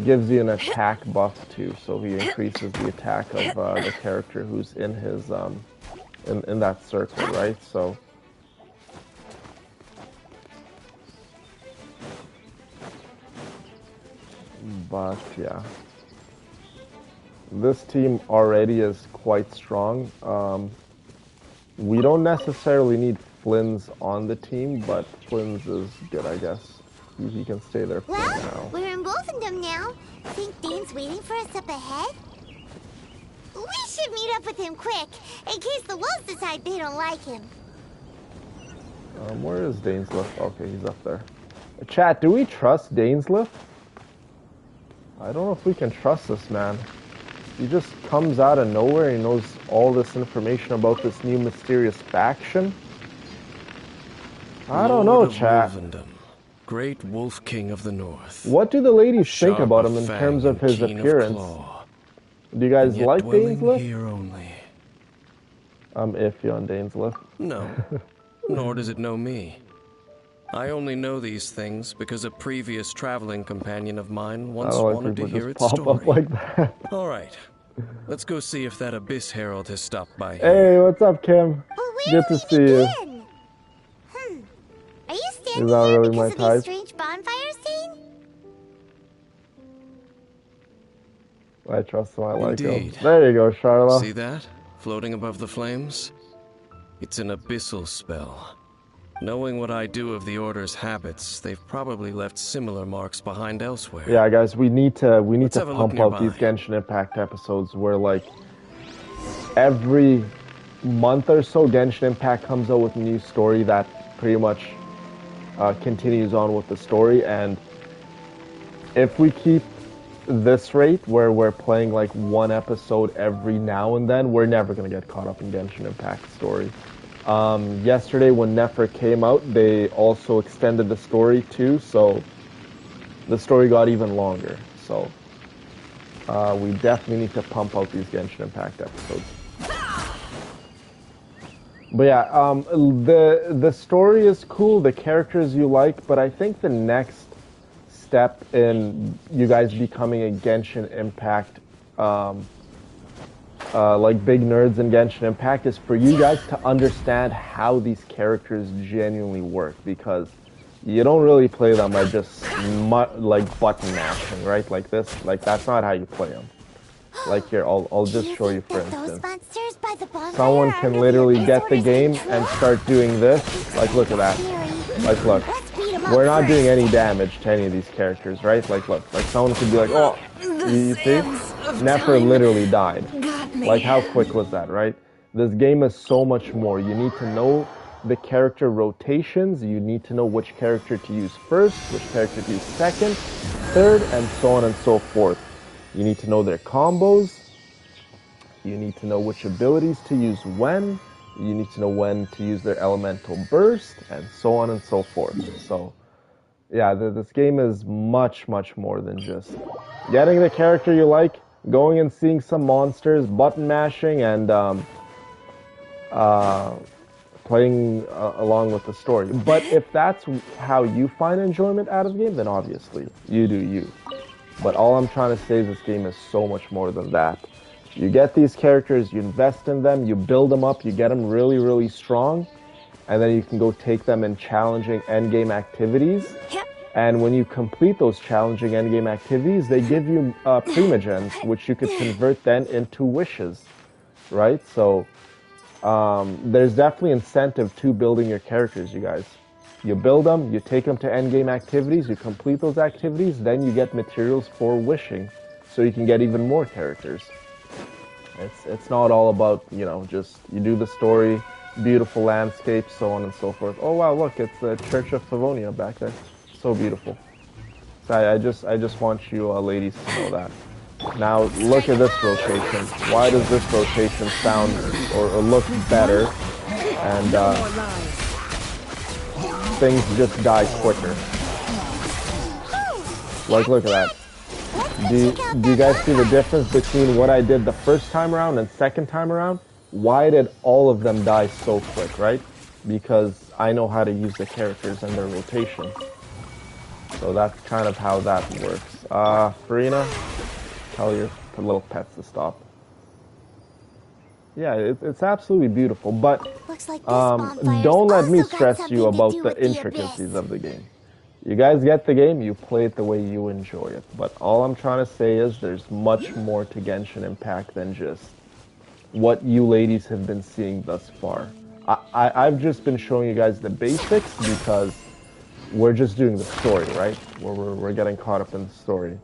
gives you an attack buff too. So he increases the attack of the character who's in his in that circle, right? So. But yeah, this team already is quite strong. We don't necessarily need Flynn's on the team, but Flynn's is good, I guess. He can stay there for now. We're in Wolfendom now. Think Dane's waiting for us up ahead? We should meet up with him quick, in case the wolves decide they don't like him. Where is Dainsliff? Okay, he's up there. Chat, do we trust Dainsliff? I don't know if we can trust this man. He just comes out of nowhere and he knows all this information about this new mysterious faction. I don't know, chat. Wolvendom, great wolf king of the north. What do the ladies think about him in terms of his appearance? Do you guys like Dainsliff? Here only. I'm iffy on Dainsliff. No, nor does it know me. I only know these things because a previous traveling companion of mine once wanted to hear its story. Up like that. All right, let's go see if that Abyss Herald has stopped by here. Hey, what's up, Kim? Good to see you. Are you standing here really because of these strange bonfires, Dane? I trust him. I like him. There you go, Charla. See that? Floating above the flames? It's an abyssal spell. Knowing what I do of the Order's habits, they've probably left similar marks behind elsewhere. Yeah, guys, we need to pump out these Genshin Impact episodes where, like, every month or so, Genshin Impact comes out with a new story that pretty much continues on with the story. And if we keep this rate, where we're playing like one episode every now and then, we're never gonna get caught up in Genshin Impact story. Yesterday when Nefer came out, they also extended the story too, so the story got even longer. So we definitely need to pump out these Genshin Impact episodes. But yeah, the story is cool, the characters you like, but I think the next step in you guys becoming a Genshin Impact like big nerds in Genshin Impact is for you guys to understand how these characters genuinely work, because you don't really play them by just like button mashing, right? Like this, like that's not how you play them. Like here, I'll just show you for instance. Someone can literally get the game and start doing this. Like look at that. Like look, we're not doing any damage to any of these characters, right? Like look, like someone could be like, oh, you see? Nefer literally died. Like, how quick was that, right? This game is so much more. You need to know the character rotations. You need to know which character to use first, which character to use second, third, and so on and so forth. You need to know their combos. You need to know which abilities to use when. You need to know when to use their elemental burst, and so on and so forth. So, yeah, this game is much, much more than just getting the character you like, going and seeing some monsters, button mashing, and playing along with the story. But if that's how you find enjoyment out of the game, then obviously, you do you. But all I'm trying to say is this game is so much more than that. You get these characters, you invest in them, you build them up, you get them really, really strong, and then you can go take them in challenging endgame activities. And when you complete those challenging endgame activities, they give you primogens, which you could convert then into wishes, right? So there's definitely incentive to building your characters, you guys. You build them, you take them to endgame activities, you complete those activities, then you get materials for wishing, so you can get even more characters. It's not all about, you know, just you do the story, beautiful landscapes, so on and so forth. Oh wow, look, it's the Church of Favonia back there. So beautiful. So I just want you ladies to know that. Now look at this rotation. Why does this rotation sound or look better? And things just die quicker. Like, look at that. Do you guys see the difference between what I did the first time around and second time around? Why did all of them die so quick, right? Because I know how to use the characters and their rotation. So that's kind of how that works. Farina, tell your little pets to stop. Yeah, it's absolutely beautiful, but don't let me stress you about the intricacies of the game. You guys get the game, you play it the way you enjoy it. But all I'm trying to say is there's much more to Genshin Impact than just what you ladies have been seeing thus far. I've just been showing you guys the basics because we're just doing the story, right? We're getting caught up in the story.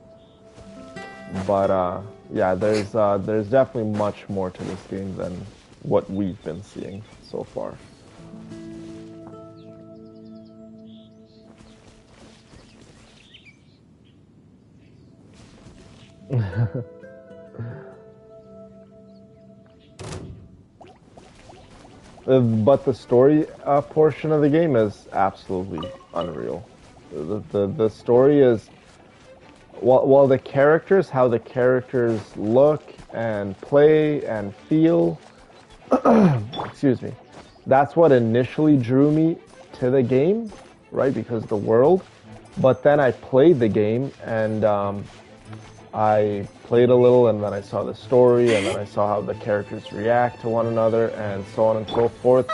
But yeah, there's definitely much more to this game than what we've been seeing so far. But the story portion of the game is absolutely unreal. The story is, well, the characters, how the characters look and play and feel, excuse me, that's what initially drew me to the game, right? Because the world. But then I played the game and I played a little, and then I saw the story, and then I saw how the characters react to one another, and so on and so forth.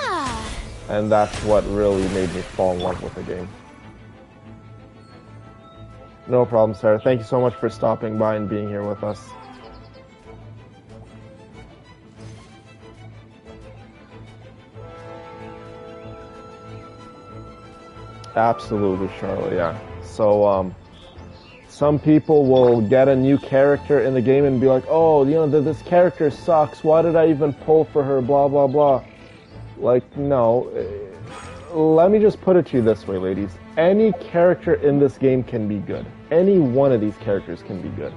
And that's what really made me fall in love with the game. No problem, Sarah. Thank you so much for stopping by and being here with us. Absolutely, Charlotte, yeah. So, some people will get a new character in the game and be like, oh, you know, this character sucks. Why did I even pull for her? Blah, blah, blah. Like, no. Let me just put it to you this way, ladies. Any character in this game can be good. Any one of these characters can be good.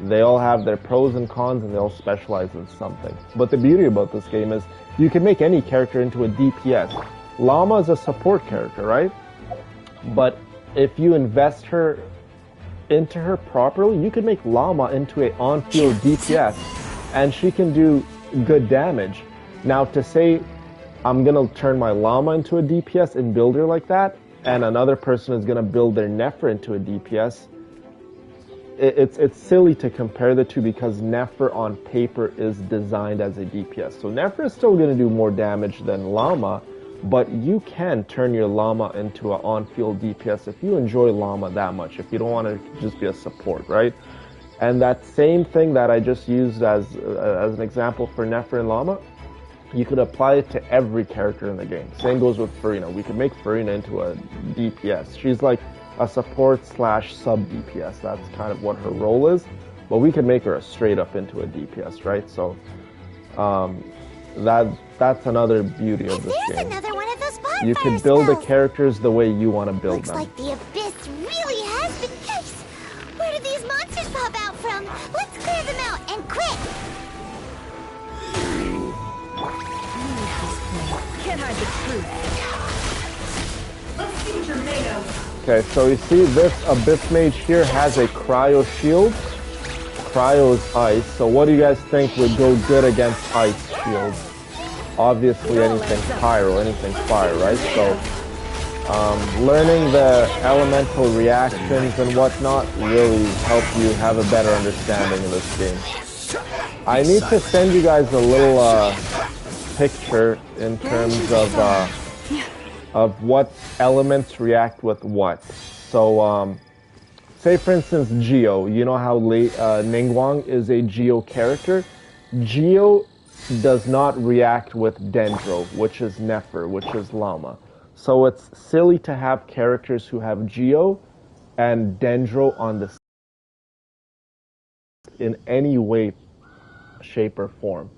They all have their pros and cons, and they all specialize in something. But the beauty about this game is you can make any character into a DPS. Llama is a support character, right? But if you invest into her properly, you could make Llama into a on-field DPS, and she can do good damage. Now, to say I'm gonna turn my Llama into a DPS and build her like that, and another person is gonna build their Nefer into a DPS, it's silly to compare the two because Nefer on paper is designed as a DPS. So Nefer is still gonna do more damage than Llama, but you can turn your Llama into an on-field DPS if you enjoy Llama that much, if you don't want to just be a support, right? And that same thing that I just used as an example for Nefer and Llama, you could apply it to every character in the game. Same goes with Farina. We could make Farina into a DPS. She's like a support / sub DPS. That's kind of what her role is. But we could make her a straight up into a DPS, right? So That's another beauty of this game. There's another one of those bonfire You can build the spells. characters the way you want to build Looks them. like the abyss really has been nice. Where do these monsters pop out from? Let's clear them out, and quick! Can't hide the truth. Let's see what you're made of. Okay, so you see this Abyss Mage here has a Cryo Shield. Cryo is ice, so what do you guys think would go good against ice shields? Obviously anything pyro, anything fire, right? So learning the elemental reactions and whatnot really help you have a better understanding of this game. I need to send you guys a little picture in terms of what elements react with what. So say for instance Geo, you know how Ningguang is a Geo character? Geo does not react with Dendro, which is Nefer, which is Llama. So it's silly to have characters who have Geo and Dendro on the in any way, shape, or form.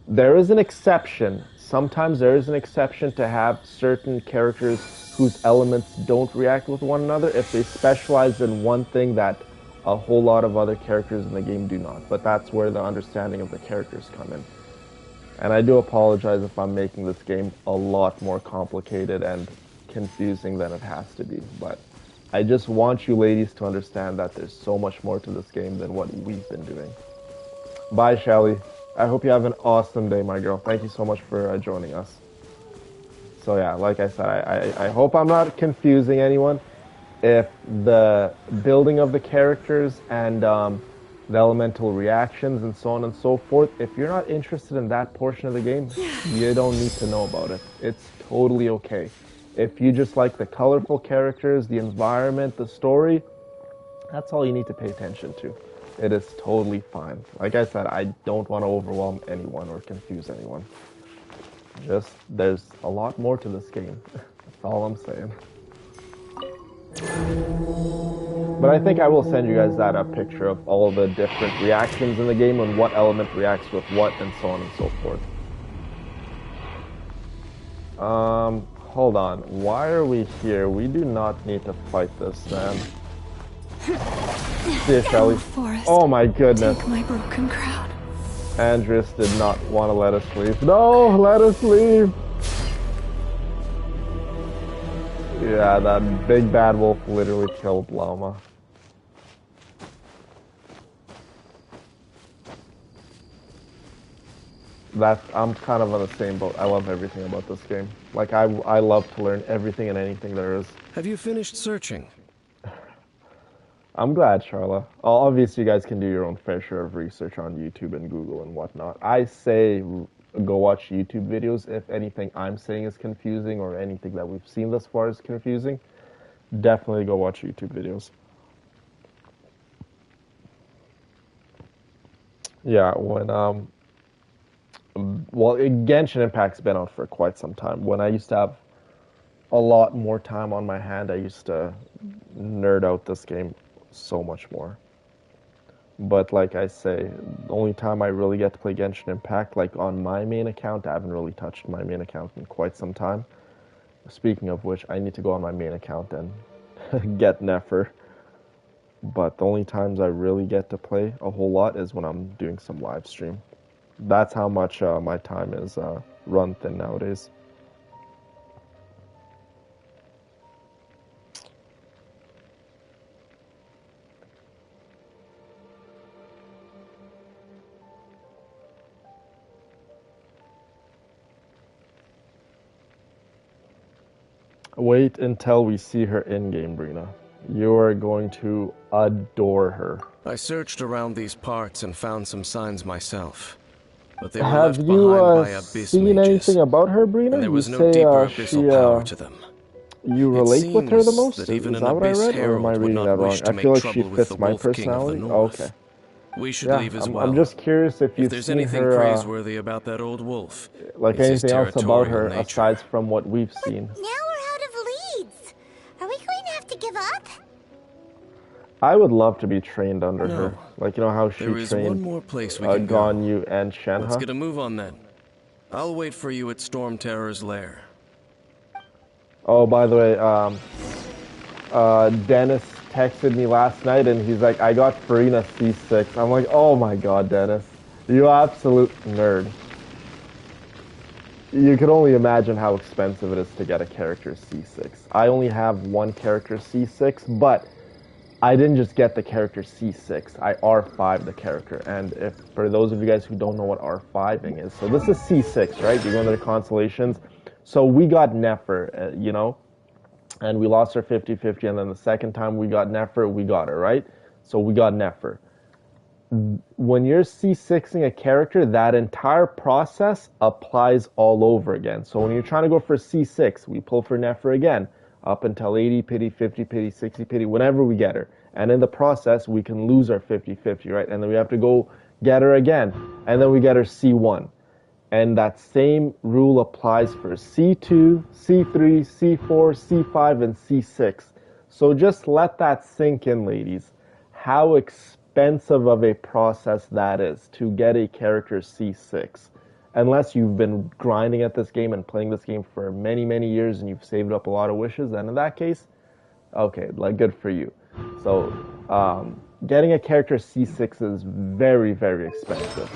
There is an exception. Sometimes there is an exception to have certain characters whose elements don't react with one another if they specialize in one thing that a whole lot of other characters in the game do not. But that's where the understanding of the characters come in. And I do apologize if I'm making this game a lot more complicated and confusing than it has to be. But I just want you ladies to understand that there's so much more to this game than what we've been doing. Bye, Shelly. I hope you have an awesome day, my girl. Thank you so much for joining us. So yeah, like I said, I hope I'm not confusing anyone. If the building of the characters and the elemental reactions and so on and so forth, if you're not interested in that portion of the game, you don't need to know about it. It's totally okay. If you just like the colorful characters, the environment, the story, that's all you need to pay attention to. It is totally fine. Like I said, I don't want to overwhelm anyone or confuse anyone. Just, there's a lot more to this game. That's all I'm saying. But I think I will send you guys that picture of all the different reactions in the game and what element reacts with what and so on and so forth. Hold on. Why are we here? We do not need to fight this, man. See you, Shelly. Oh my goodness. Take my broken crown. Andreas did not want to let us leave. No, let us leave. Yeah, that big bad wolf literally killed Llama. I'm kind of on the same boat. I love everything about this game. Like, I love to learn everything and anything there is. Have you finished searching? I'm glad, Charla. Obviously, you guys can do your own fair share of research on YouTube and Google and whatnot. I say go watch YouTube videos if anything I'm saying is confusing or anything that we've seen thus far is confusing. Definitely go watch YouTube videos. Yeah, when well, Genshin Impact's been out for quite some time. When I used to have a lot more time on my hand, I used to nerd out this game so much more. But like I say, the only time I really get to play Genshin Impact, like on my main account, I haven't really touched my main account in quite some time. Speaking of which, I need to go on my main account and get Nefer. But the only times I really get to play a whole lot is when I'm doing some live stream. That's how much my time is run thin nowadays. Wait until we see her in-game, Brina. You are going to adore her. I searched around these parts and found some signs myself. But they were Have left you behind by abyss seen mages, anything about her, Brina? and there was you no say deeper abyssal power to them. You relate with her the most? That even Is an that what I abyss read, or am I herald would reading not that wrong? wish to I make feel like she trouble with fits the my Wolf King of the personality. North. Oh, okay. We should Yeah, leave as well. I'm just curious if you've there's seen anything her, praiseworthy about that old wolf, like it's his anything else about her territorial nature. aside from what we've seen. Now we're out of leads. Are we going to have to give up? I would love to be trained under her. Like, you know how she there is trained one more place we can Ganyu and Shenhe? Let's get a move on then. I'll wait for you at Storm Terror's lair. Oh, by the way, Dennis texted me last night and he's like, I got Farina C6. I'm like, oh my god, Dennis. You absolute nerd. You can only imagine how expensive it is to get a character C6. I only have one character C6, but I didn't just get the character C6. I R5 the character. And if for those of you guys who don't know what R5ing is, so this is C6, right? You go into the constellations. So we got Nefer, you know, and we lost our 50-50, and then the second time we got Nefer, we got her, right? So we got Nefer. When you're C6ing a character, that entire process applies all over again. So when you're trying to go for C6, we pull for Nefer again, up until 80 pity, 50 pity, 60 pity, whenever we get her. And in the process, we can lose our 50-50, right? And then we have to go get her again, and then we get her C1. And that same rule applies for C2, C3, C4, C5, and C6. So just let that sink in, ladies. How expensive of a process that is to get a character C6. Unless you've been grinding at this game and playing this game for many, many years and you've saved up a lot of wishes, then in that case, okay, like good for you. So getting a character C6 is very, very expensive.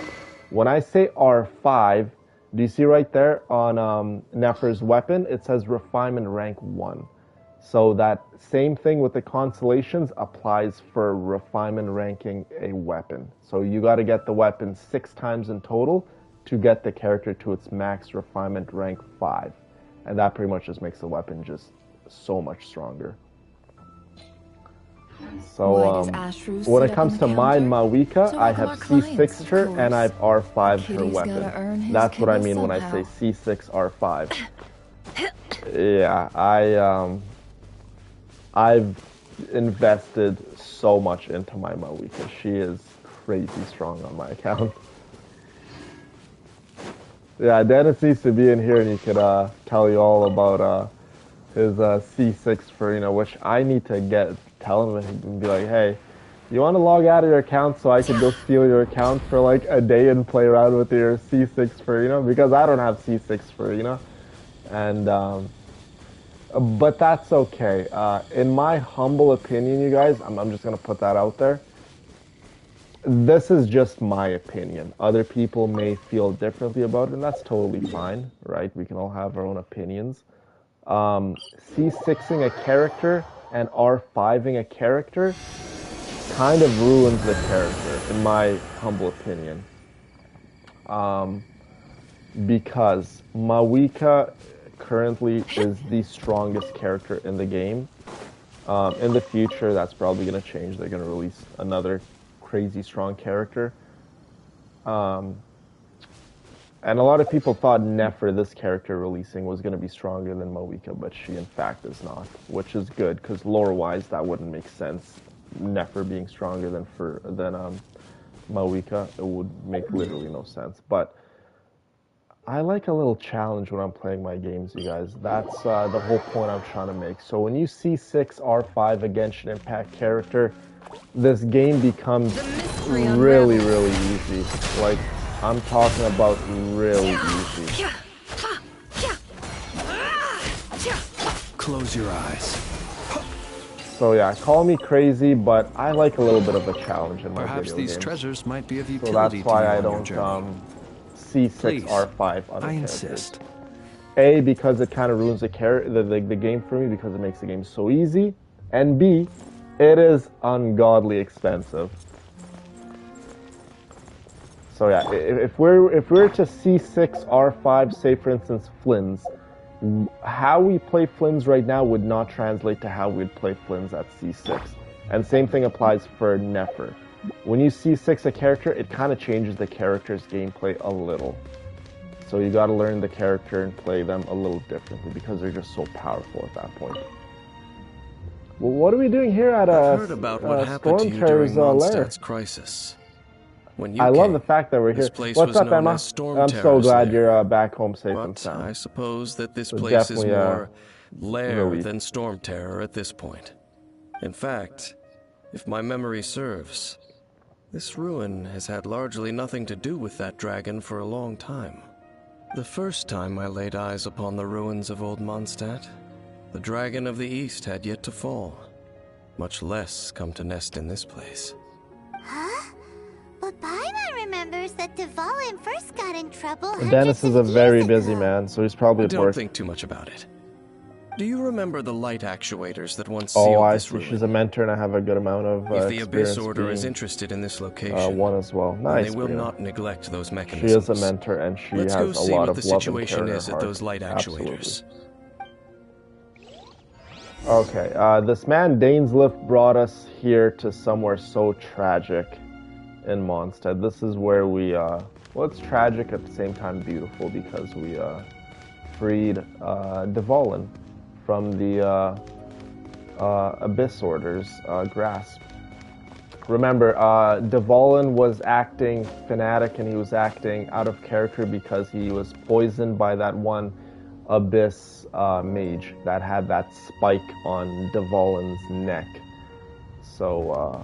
When I say R5, do you see right there on Nefer's weapon? It says Refinement Rank 1. So that same thing with the constellations applies for Refinement ranking a weapon. So you got to get the weapon 6 times in total to get the character to its max Refinement Rank 5. And that pretty much just makes the weapon just so much stronger. So when it comes to mine, Mawika, I have C6'd her and I've R5'd her weapon. That's what I mean when I say C6 R5. Yeah, I've invested so much into my Mawika. She is crazy strong on my account. Yeah, Dennis needs to be in here and he could tell you all about his C6 for, you know, which I need to tell him and be like, hey, you want to log out of your account so I could go steal your account for like a day and play around with your C6 for, you know, because I don't have C6 for, you know, and but that's okay. In my humble opinion, you guys, I'm just gonna put that out there. This is just my opinion. Other people may feel differently about it, and that's totally fine, right? We can all have our own opinions. C6ing a character and R5ing a character kind of ruins the character, in my humble opinion. Because Mawika currently is the strongest character in the game. In the future, that's probably going to change. They're going to release another crazy strong character. And a lot of people thought Nefer, this character releasing, was going to be stronger than Mawika, but she in fact is not, which is good, because lore-wise that wouldn't make sense. Nefer being stronger than Mawika, it would make literally no sense. But I like a little challenge when I'm playing my games, you guys. That's the whole point I'm trying to make. So when you see 6 R5 a Genshin Impact character, this game becomes really, really easy. Like, I'm talking about really easy. Close your eyes. So yeah, call me crazy, but I like a little bit of a challenge in my Perhaps video these games. treasures might be of So utility that's why to you I on your don't journey. C6 Please, R5 other I characters. insist. A, because it kind of ruins the game for me because it makes the game so easy, and B, it is ungodly expensive. So yeah, if we're to C6 R5, say for instance Flynn's, how we play Flynn's right now would not translate to how we'd play Flynn's at C6. And same thing applies for Nefer. When you C6 a character, it kind of changes the character's gameplay a little. So you gotta learn the character and play them a little differently because they're just so powerful at that point. Well, what are we doing here at I've heard about what happened to you during Mondstadt's crisis. When you love the fact that we're here. What's up, Emma? I'm so glad you're back home safe and sound. I suppose that this place is more lair than Storm Terror at this point. In fact, If my memory serves, this ruin has had largely nothing to do with that dragon for a long time. The first time I laid eyes upon the ruins of Old Mondstadt, the dragon of the East had yet to fall, much less come to nest in this place. Huh? But Paimon remembers that Dvalin first got in trouble. Dennis is a very busy man, so he's probably at work. Don't think too much about it. Do you remember the light actuators that once sealed this ruin? She's a mentor and I have a good amount of If the Abyss Order is interested in this location, one as well. Nice. They will not neglect those mechanisms. She is a mentor and she has a lot of love and care in her heart. Let's go see what the situation is at those light actuators. Okay, this man Dainslift brought us here to somewhere so tragic in Mondstadt. This is where we, well, it's tragic at the same time beautiful because we freed Dvalin from the Abyss Order's grasp. Remember, Dvalin was acting fanatic and he was acting out of character because he was poisoned by that one Abyss mage that had that spike on Dvalin's neck. So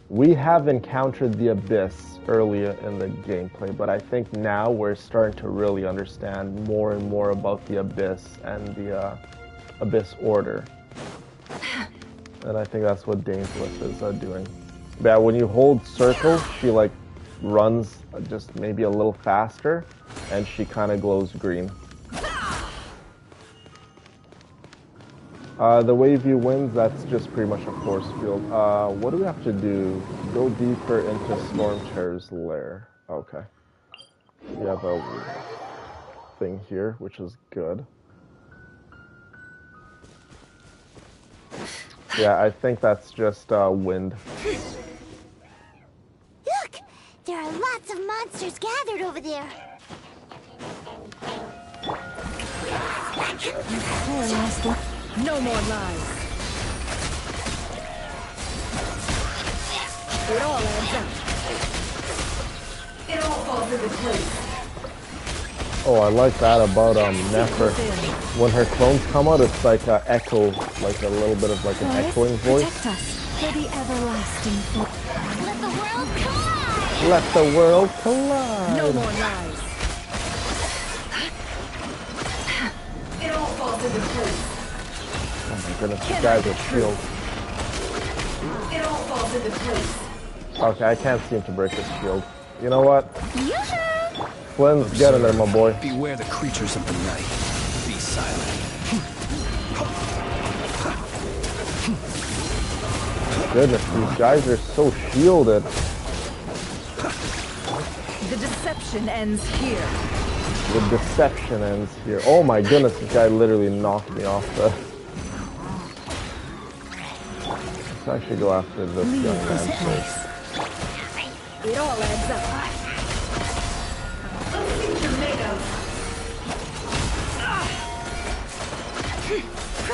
we have encountered the Abyss earlier in the gameplay, but I think now we're starting to really understand more and more about the Abyss and the Abyss Order. And I think that's what Dainslift is doing. Yeah, when you hold circle, she like runs just maybe a little faster, and she kind of glows green. The Wavy wins, that's just pretty much a force field. What do we have to do? Go deeper into Stormterror's lair. Okay. We have a thing here, which is good. Yeah, I think that's just wind. Look! There are lots of monsters gathered over there. No more lies. It all adds up. It all falls into place. Oh, I like that about Nefer. When her clones come out, it's like an echo, like a little bit of like an echoing voice. Protect us for the everlasting. Let the world collide! Let the world collide! No more lies. It all falls into place. Oh my goodness, these guys are shields. It all falls into place. Okay, I can't seem to break this shield. You know what? Yoo-hoo! Flynn's getting there, my boy. Beware the creatures of the night. Be silent. Goodness, these guys are so shielded. The deception ends here. The deception ends here. Oh my goodness, this guy literally knocked me off the... Let's actually go after this young man first. It all adds up.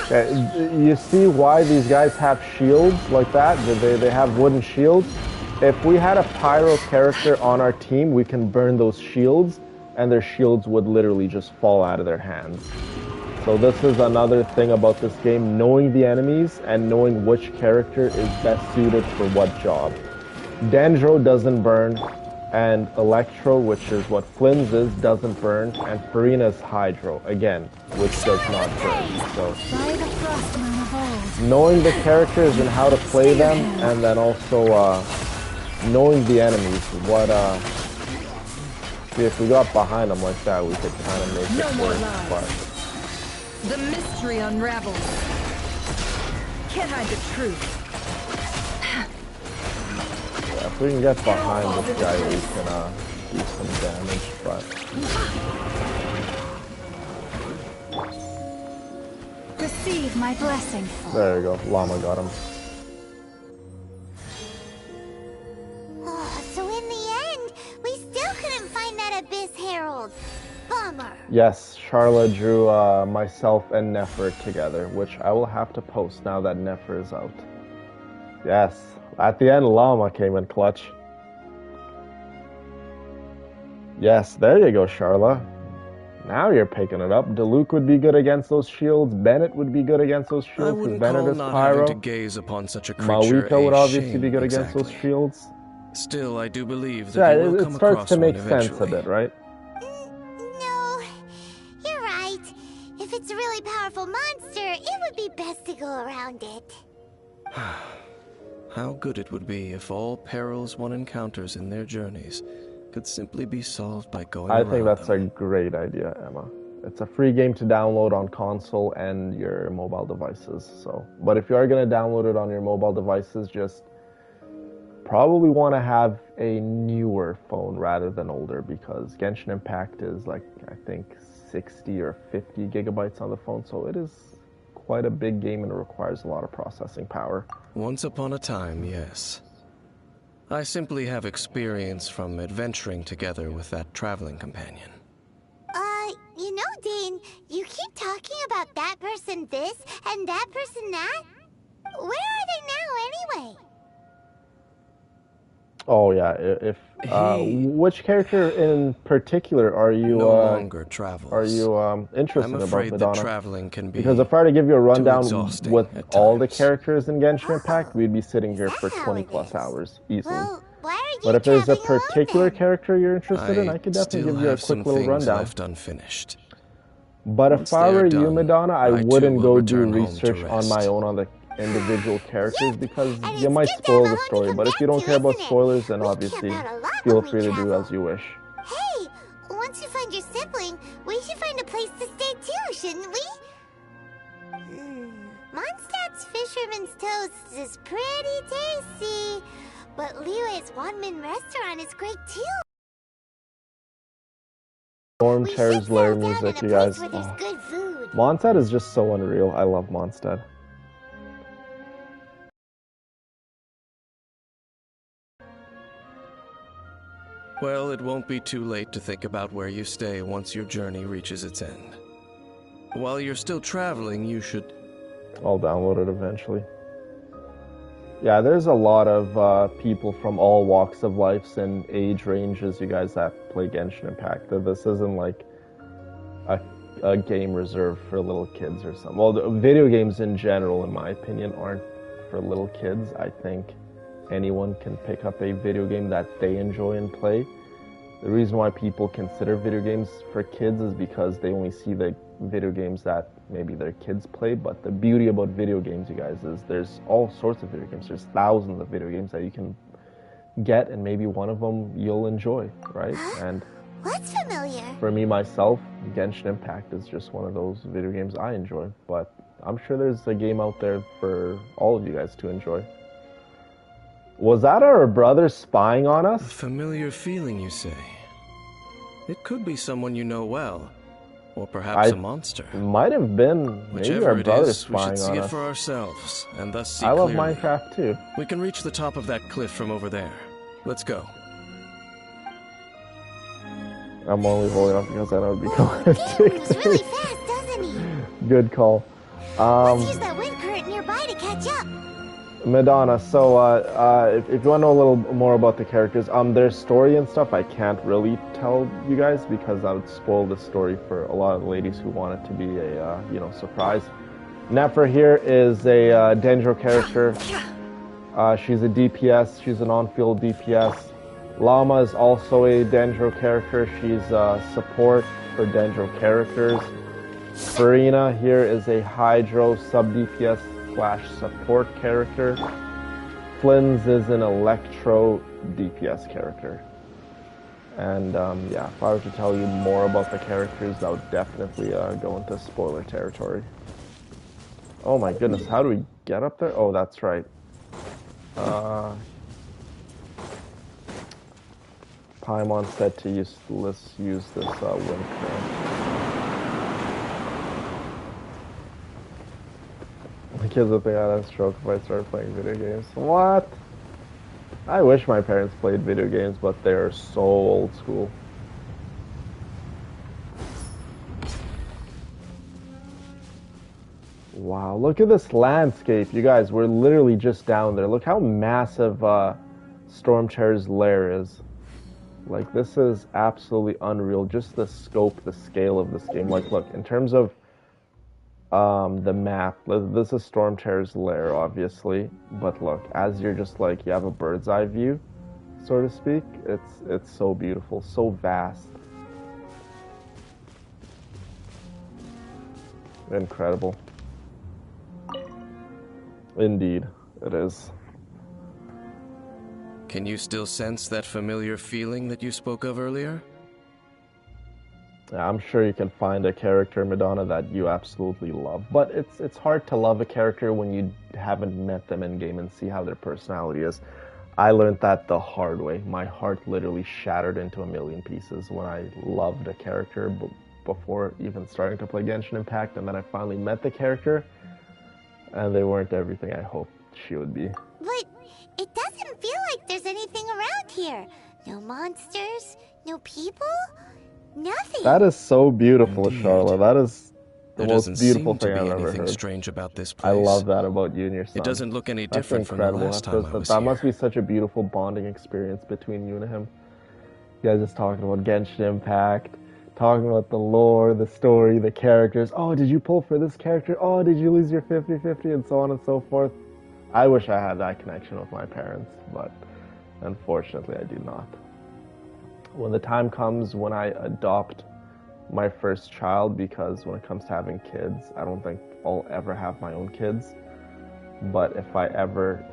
Okay, you see why these guys have shields like that? They have wooden shields. If we had a pyro character on our team, we can burn those shields, and their shields would literally just fall out of their hands. So this is another thing about this game, knowing the enemies and knowing which character is best suited for what job. Dendro doesn't burn, and Electro, which is what Flynn's is, doesn't burn, and Farina's Hydro, again, which does not burn. So, knowing the characters and how to play them, and then also knowing the enemies, what, see, if we got behind them like that, we could kind of make it work, but... The mystery unravels. Can't hide the truth. Yeah, if we can get behind this guy, we can do some damage, but... Receive my blessing. There you go, Llama got him. So in the end, we still couldn't find that Abyss Herald. Bummer. Yes, Charla drew myself and Nefer together, which I will have to post now that Nefer is out. Yes, at the end, Llama came in clutch. Yes, there you go, Charla. Now you're picking it up. Diluc would be good against those shields. Bennett would be good against those shields. I wouldn't call not having to gaze upon such a creature Mawita would obviously shame, be good exactly. against those shields. Still, I do believe that you will come starts across to make one sense eventually. a bit, right? No, you're right. If it's a really powerful monster, it would be best to go around it. How good it would be if all perils one encounters in their journeys could simply be solved by going around them. I think that's a great idea, Emma. It's a free game to download on console and your mobile devices. But if you are going to download it on your mobile devices, just probably want to have a newer phone rather than older, because Genshin Impact is like, I think, 60 or 50 gigabytes on the phone, so it is quite a big game and it requires a lot of processing power. Once upon a time, yes. I simply have experience from adventuring together with that traveling companion. You know, Dane, you keep talking about that person this and that person that. Where are they now, anyway? Oh yeah, which character in particular are you no longer travels. Are you interested I'm about afraid Madonna? That traveling can be because if I were to give you a rundown with all the times. characters in Genshin Impact, we'd be sitting here for 20 plus hours easily. Well, why are you but if there's a traveling particular alone, character you're interested in, I could definitely give you a quick little rundown. Left unfinished. But if I were you, Madonna, I wouldn't go do research on my own on the individual characters because you might spoil the story. But if you don't care about spoilers, then obviously feel free to do as you wish. Hey, once you find your sibling, we should find a place to stay too, shouldn't we? Mondstadt's Fisherman's Toast is pretty tasty, but Liyue's Wanmin restaurant is great too. Storm Terror's Lair music, you guys. Mondstadt is just so unreal. I love Mondstadt. Well, it won't be too late to think about where you stay once your journey reaches its end. While you're still traveling, you should... I'll download it eventually. Yeah, there's a lot of people from all walks of life and age ranges, you guys, that play Genshin Impact. This isn't like a game reserved for little kids or something. Well, the video games in general, in my opinion, aren't for little kids. I think anyone can pick up a video game that they enjoy and play. The reason why people consider video games for kids is because they only see the video games that maybe their kids play, but the beauty about video games, you guys, is there's all sorts of video games. There's thousands of video games that you can get, and maybe one of them you'll enjoy, right? And what's familiar? For me, myself, Genshin Impact is just one of those video games I enjoy, but I'm sure there's a game out there for all of you guys to enjoy. Was that our brother spying on us? A familiar feeling, you say? It could be someone you know well, or perhaps a monster. It might have been maybe our brother spying on us. We should see it for ourselves, and thus see I love clearly. Minecraft too. We can reach the top of that cliff from over there. Let's go. I'm only holding up because I know it'd be going. He moves really fast, doesn't he? Good call. Let's use that wind current nearby to catch up. Madonna, so if you want to know a little more about the characters, their story and stuff, I can't really tell you guys because I would spoil the story for a lot of ladies who want it to be a surprise. Nefer here is a Dendro character. She's a DPS. She's an on-field DPS. Llama is also a Dendro character. She's support for Dendro characters. Farina here is a Hydro sub-DPS / support character. Flynn's is an Electro DPS character. And yeah, if I were to tell you more about the characters, that would definitely go into spoiler territory. Oh my goodness, how do we get up there? Oh, that's right. Paimon said to use this wind current. The kids would think I'd have a stroke if I started playing video games. What? I wish my parents played video games, but they're so old school. Wow, look at this landscape. You guys, we're literally just down there. Look how massive Storm Terror's lair is. Like, this is absolutely unreal. Just the scope, the scale of this game. Like, look, in terms of the map, this is Stormterror's lair, obviously. But look, as you're just like, you have a bird's eye view, so to speak. It's so beautiful, so vast. Incredible. Indeed, it is. Can you still sense that familiar feeling that you spoke of earlier? I'm sure you can find a character, Madonna, that you absolutely love. But it's hard to love a character when you haven't met them in game and see how their personality is. I learned that the hard way. My heart literally shattered into a million pieces when I loved a character before even starting to play Genshin Impact, and then I finally met the character, and they weren't everything I hoped she would be. But it doesn't feel like there's anything around here. No monsters, no people, nothing. That is so beautiful, Indeed. Charlotte. That is the There most doesn't beautiful seem to thing be I've ever anything heard. strange about this place. I love that about you and your son. It doesn't look any That's different from the incredible. last time I was that here. must be such a beautiful bonding experience between you and him. You guys just talking about Genshin Impact, talking about the lore, the story, the characters. Oh, did you pull for this character? Oh, did you lose your 50-50? And so on and so forth. I wish I had that connection with my parents, but unfortunately I do not. When the time comes when I adopt my first child, because when it comes to having kids, I don't think I'll ever have my own kids. But if I ever,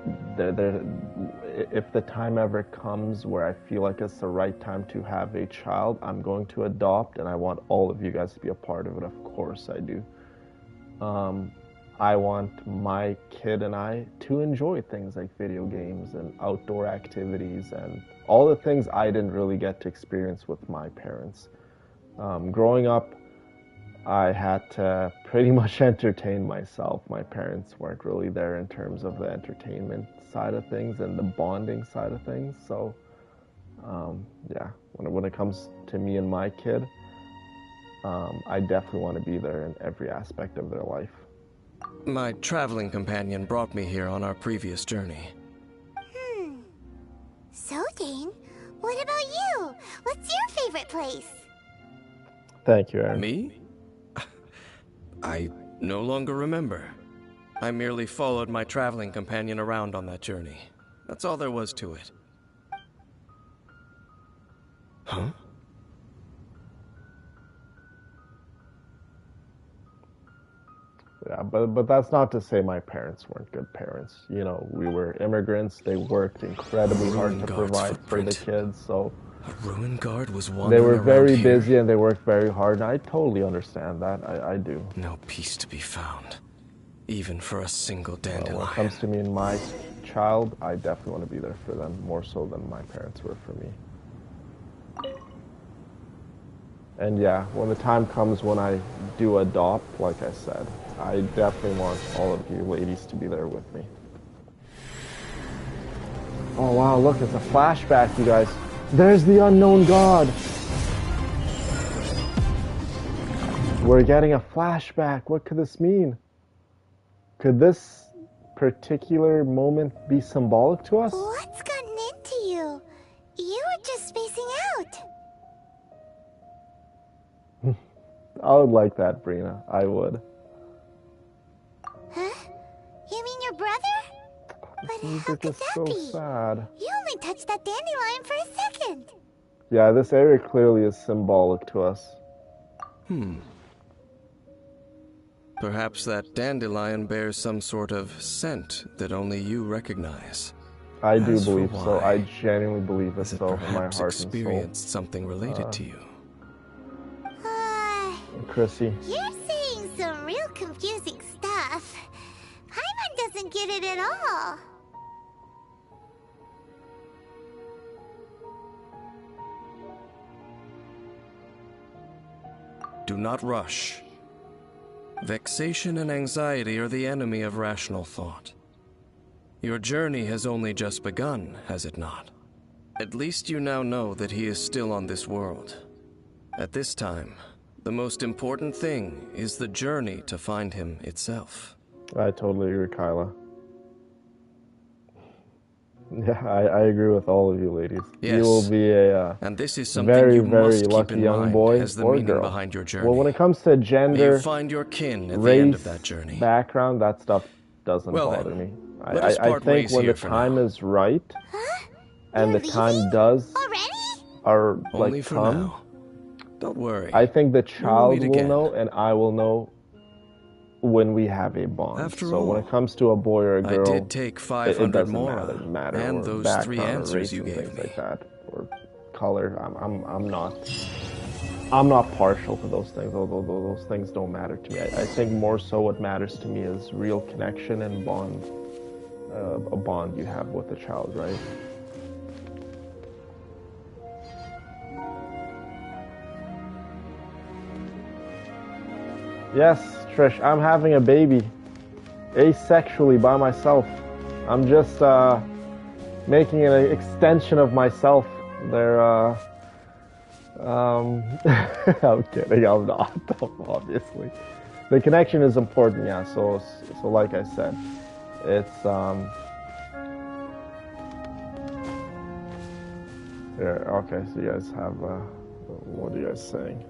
if the time ever comes where I feel like it's the right time to have a child, I'm going to adopt, and I want all of you guys to be a part of it. Of course I do. I want my kid and I to enjoy things like video games and outdoor activities and all the things I didn't really get to experience with my parents. Growing up, I had to pretty much entertain myself. My parents weren't really there in terms of the entertainment side of things and the bonding side of things. So, yeah, when it comes to me and my kid, I definitely want to be there in every aspect of their life. My traveling companion brought me here on our previous journey. So, Dane, what about you? What's your favorite place? Thank you, Aaron. Me? I no longer remember. I merely followed my traveling companion around on that journey. That's all there was to it. Huh? Yeah, but that's not to say my parents weren't good parents. You know, we were immigrants. They worked incredibly hard to provide for the kids, so a ruin guard was wandering they were very around here. busy and they worked very hard, and I totally understand that. I do. No peace to be found, even for a single dandelion. When it comes to me and my child, I definitely want to be there for them, more so than my parents were for me. And yeah, when the time comes when I do adopt, like I said, I definitely want all of you ladies to be there with me. Oh wow, look, it's a flashback, you guys. There's the unknown god. We're getting a flashback. What could this mean? Could this particular moment be symbolic to us? What's gotten into you? You were just spacing out. I would like that, Brina. I would. Huh? You mean your brother? But how could that be? Sad. You only touched that dandelion for a second. Yeah, this area clearly is symbolic to us. Perhaps that dandelion bears some sort of scent that only you recognize. I do believe so. I genuinely believe it so in my heart and soul. Experienced something related to you. Chrissy. You're saying some real confusing stuff. Paimon doesn't get it at all. Do not rush. Vexation and anxiety are the enemy of rational thought. Your journey has only just begun, has it not? At least you now know that he is still on this world. At this time, the most important thing is the journey to find him itself. I totally agree, Kyla. Yeah, I agree with all of you ladies. Yes. You will be a and this is something very, you very must keep lucky in young mind boy as the or meaning girl. behind your journey. Well, when it comes to May you gender, find your kin at race, the end of that journey. background, that stuff doesn't Well bother then, me. let us I part think ways when the here for time now. is right and You're the time leaving? does Already? are Only like for come, now. Don't worry. I think the We will child meet will again. know and I will know when we have a bond. After so when all, it comes to a boy or a I girl, did take it 500 doesn't mora matter and or those 3 background or answers race you and gave things me. like that or color. I'm not partial to those things, although those things don't matter to me. I think more so what matters to me is real connection and bond, a bond you have with a child, right? Yes, Trish, I'm having a baby, asexually by myself. I'm just making an extension of myself. They're I'm kidding, I'm not, obviously. The connection is important, yeah, so like I said, it's, yeah, okay, so you guys have, what are you guys saying?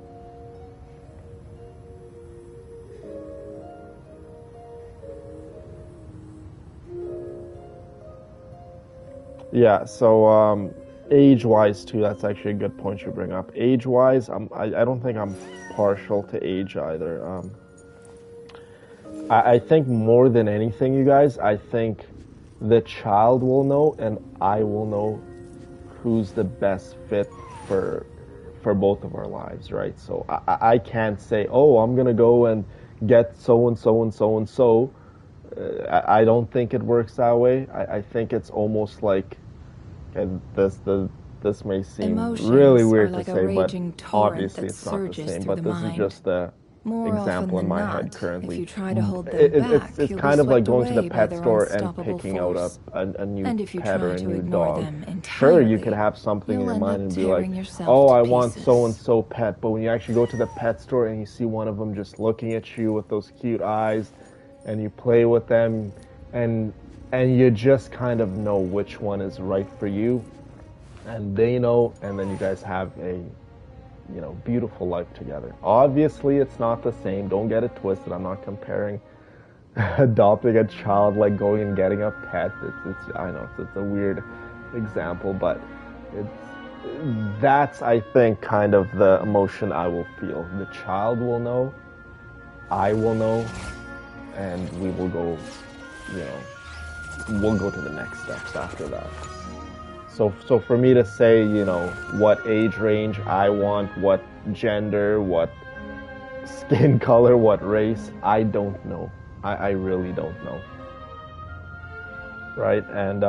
Yeah, so, age-wise too, that's actually a good point you bring up. Age-wise, I don't think I'm partial to age either. I think more than anything, you guys, I think the child will know and I will know who's the best fit for both of our lives, right? So I can't say, oh, I'm gonna go and get so and so and so and so. I don't think it works that way. I think it's almost like, and this may seem Emotions really weird like to say, but obviously that it's not the same. through But the this is mind. just the More example in often my than head not, currently. if you try to hold them back, It's you'll kind be of like swept going to the away by pet their store and unstoppable picking out force. a new And if you pet or try a to new ignore dog. them Sure, you could entirely, have something in you'll your end mind up and be like, tearing yourself oh, to I want so and pieces. so pet. But when you actually go to the pet store and you see one of them just looking at you with those cute eyes, and you play with them, and you just kind of know which one is right for you, and they know, and then you guys have a beautiful life together. Obviously, it's not the same. Don't get it twisted. I'm not comparing adopting a child like going and getting a pet. It's I know it's a weird example, but that's I think kind of the emotion I will feel. The child will know, I will know, and we will go, we'll go to the next steps after that. So for me to say, what age range I want, what gender, what skin color, what race, I don't know. I really don't know. Right? And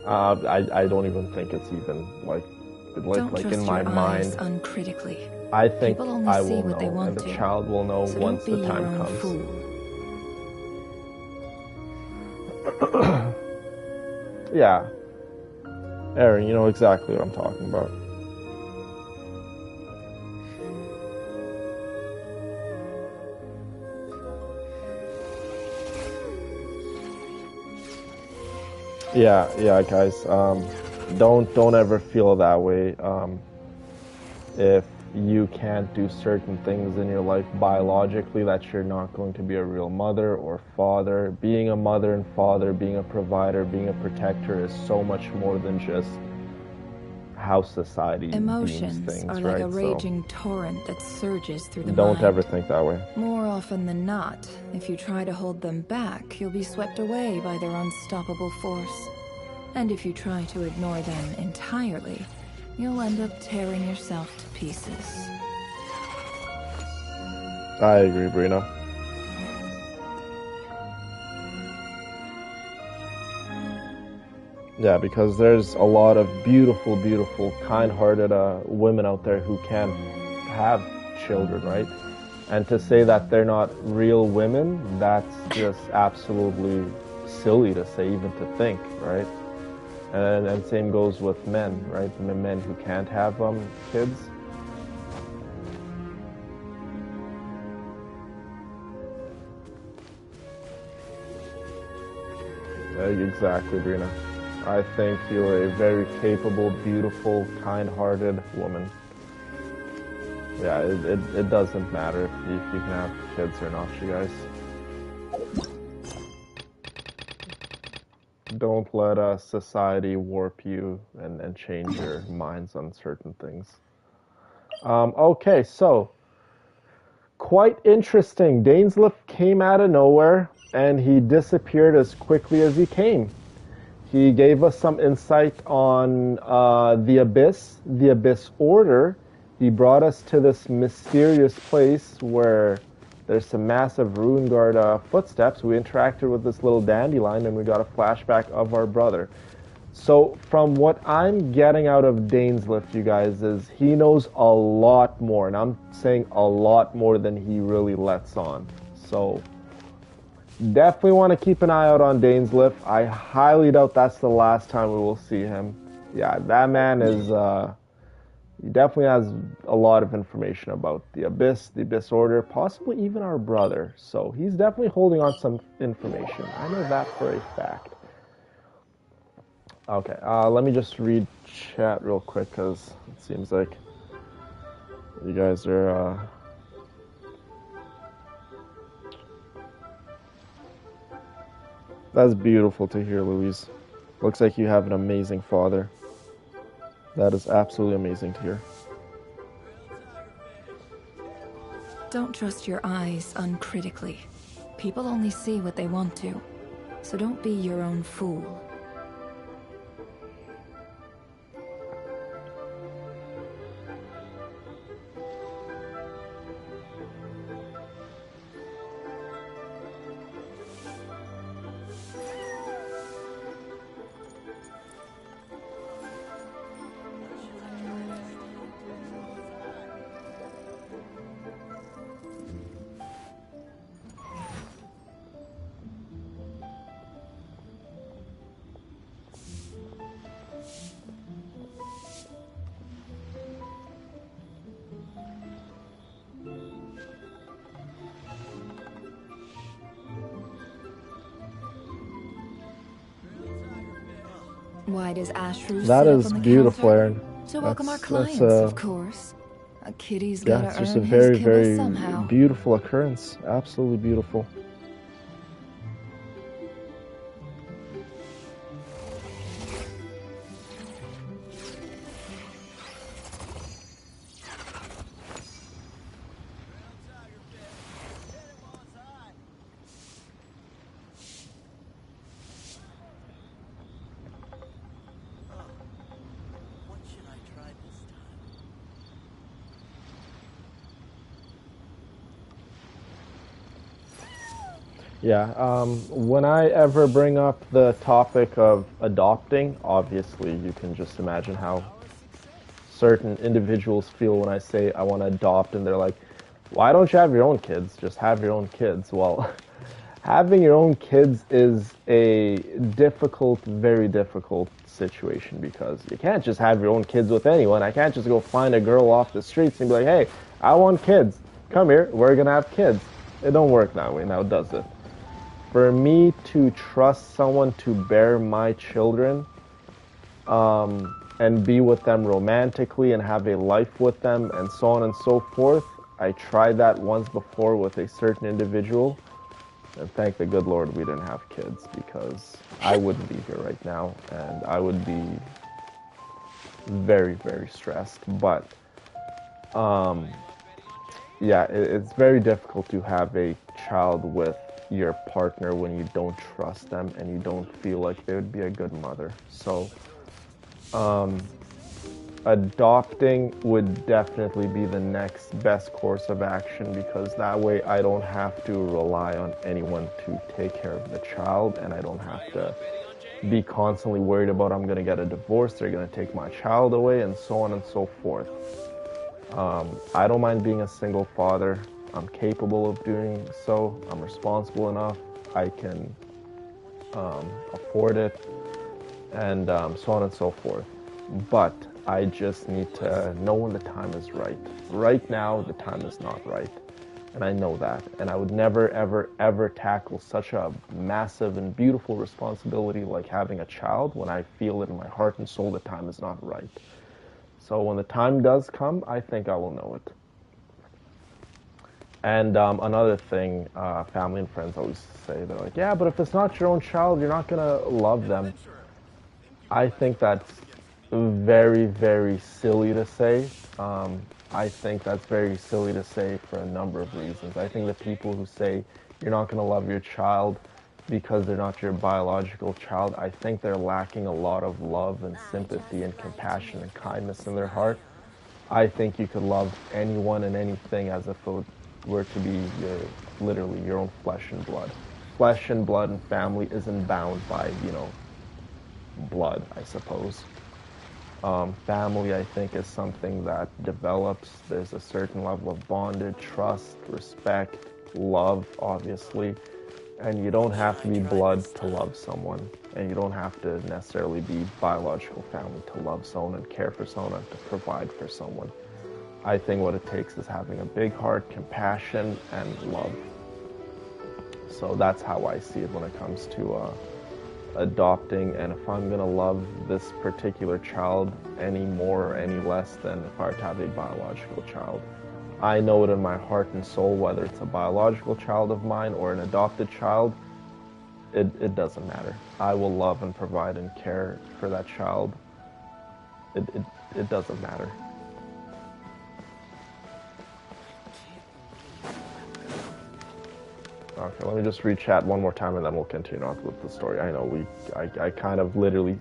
I don't even think it's even like in my mind. Uncritically. I think People only I see will what they know, want and the to. child will know So once don't be the time your own comes. fool. Yeah. Aaron, you know exactly what I'm talking about. Yeah, guys. Don't ever feel that way. If you can't do certain things in your life biologically, that you're not going to be a real mother or father. Being a mother and father, being a provider, being a protector is so much more than just how society deems things, are right? like a raging torrent that surges through the don't mind. ever think that way. More often than not, if you try to hold them back, you'll be swept away by their unstoppable force. And if you try to ignore them entirely, you'll end up tearing yourself to pieces. I agree, Brina. Yeah, because there's a lot of beautiful, beautiful, kind-hearted women out there who can have children, right? And to say that they're not real women, that's just absolutely silly to say, even to think, right? And same goes with men, right? The men who can't have kids. Exactly, Brina. I think you're a very capable, beautiful, kind-hearted woman. Yeah, it doesn't matter if you can have kids or not, you guys. Don't let society warp you and change your minds on certain things. Okay, so quite interesting. Dainsleif came out of nowhere and he disappeared as quickly as he came. He gave us some insight on the Abyss Order. He brought us to this mysterious place where there's some massive Runeguard footsteps. We interacted with this little dandelion and we got a flashback of our brother. So from what I'm getting out of Dainsleif, you guys, is he knows a lot more. And I'm saying a lot more than he really lets on. So definitely want to keep an eye out on Dainsleif. I highly doubt that's the last time we will see him. Yeah, that man is... he definitely has a lot of information about the Abyss Order, possibly even our brother. So he's definitely holding on some information. I know that for a fact. Okay, let me just read chat real quick because it seems like you guys are... That's beautiful to hear, Louise. Looks like you have an amazing father. That is absolutely amazing to hear. Don't trust your eyes uncritically. People only see what they want to, so don't be your own fool. Why does Ashru That sit is up on the beautiful, counter? Aaron. To welcome our That's clients, of course. A kitty's yeah, gotta it's just a earn very, his kibble very somehow. beautiful occurrence. Absolutely beautiful. Yeah, when I ever bring up the topic of adopting, obviously you can just imagine how certain individuals feel when I say I want to adopt, and they're like, why don't you have your own kids? Just have your own kids. Well, having your own kids is a difficult, very difficult situation because you can't just have your own kids with anyone. I can't just go find a girl off the streets and be like, hey, I want kids. Come here, we're going to have kids. It don't work that way now, does it? For me to trust someone to bear my children and be with them romantically and have a life with them and so on and so forth, I tried that once before with a certain individual, and thank the good Lord we didn't have kids because I wouldn't be here right now and I would be very, very stressed. But yeah, it's very difficult to have a child with your partner when you don't trust them and you don't feel like they would be a good mother. So adopting would definitely be the next best course of action because that way I don't have to rely on anyone to take care of the child and I don't have to be constantly worried about I'm going to get a divorce, they're going to take my child away, and so on and so forth. I don't mind being a single father. I'm capable of doing so. I'm responsible enough. I can afford it, and so on and so forth. But I just need to know when the time is right. Right now, the time is not right. And I know that. And I would never, ever, ever tackle such a massive and beautiful responsibility like having a child when I feel it in my heart and soul the time is not right. So when the time does come, I think I will know it. And another thing, family and friends always say, they're like, yeah, but if it's not your own child, you're not going to love them. I think that's very, very silly to say. I think that's very silly to say for a number of reasons. I think the people who say you're not going to love your child because they're not your biological child, I think they're lacking a lot of love and sympathy and compassion and kindness in their heart. I think you could love anyone and anything as if it were to be literally your own flesh and blood. Flesh and blood and family isn't bound by, blood, I suppose. Family, I think, is something that develops. There's a certain level of bondage, trust, respect, love, obviously. And you don't have to be blood to love someone. And you don't have to necessarily be biological family to love someone and care for someone and to provide for someone. I think what it takes is having a big heart, compassion, and love. So that's how I see it when it comes to adopting, and if I'm going to love this particular child any more or any less than if I were to have a biological child. I know it in my heart and soul, whether it's a biological child of mine or an adopted child, it doesn't matter. I will love and provide and care for that child. It doesn't matter. Okay, let me just read chat one more time and then we'll continue on with the story. I know I kind of literally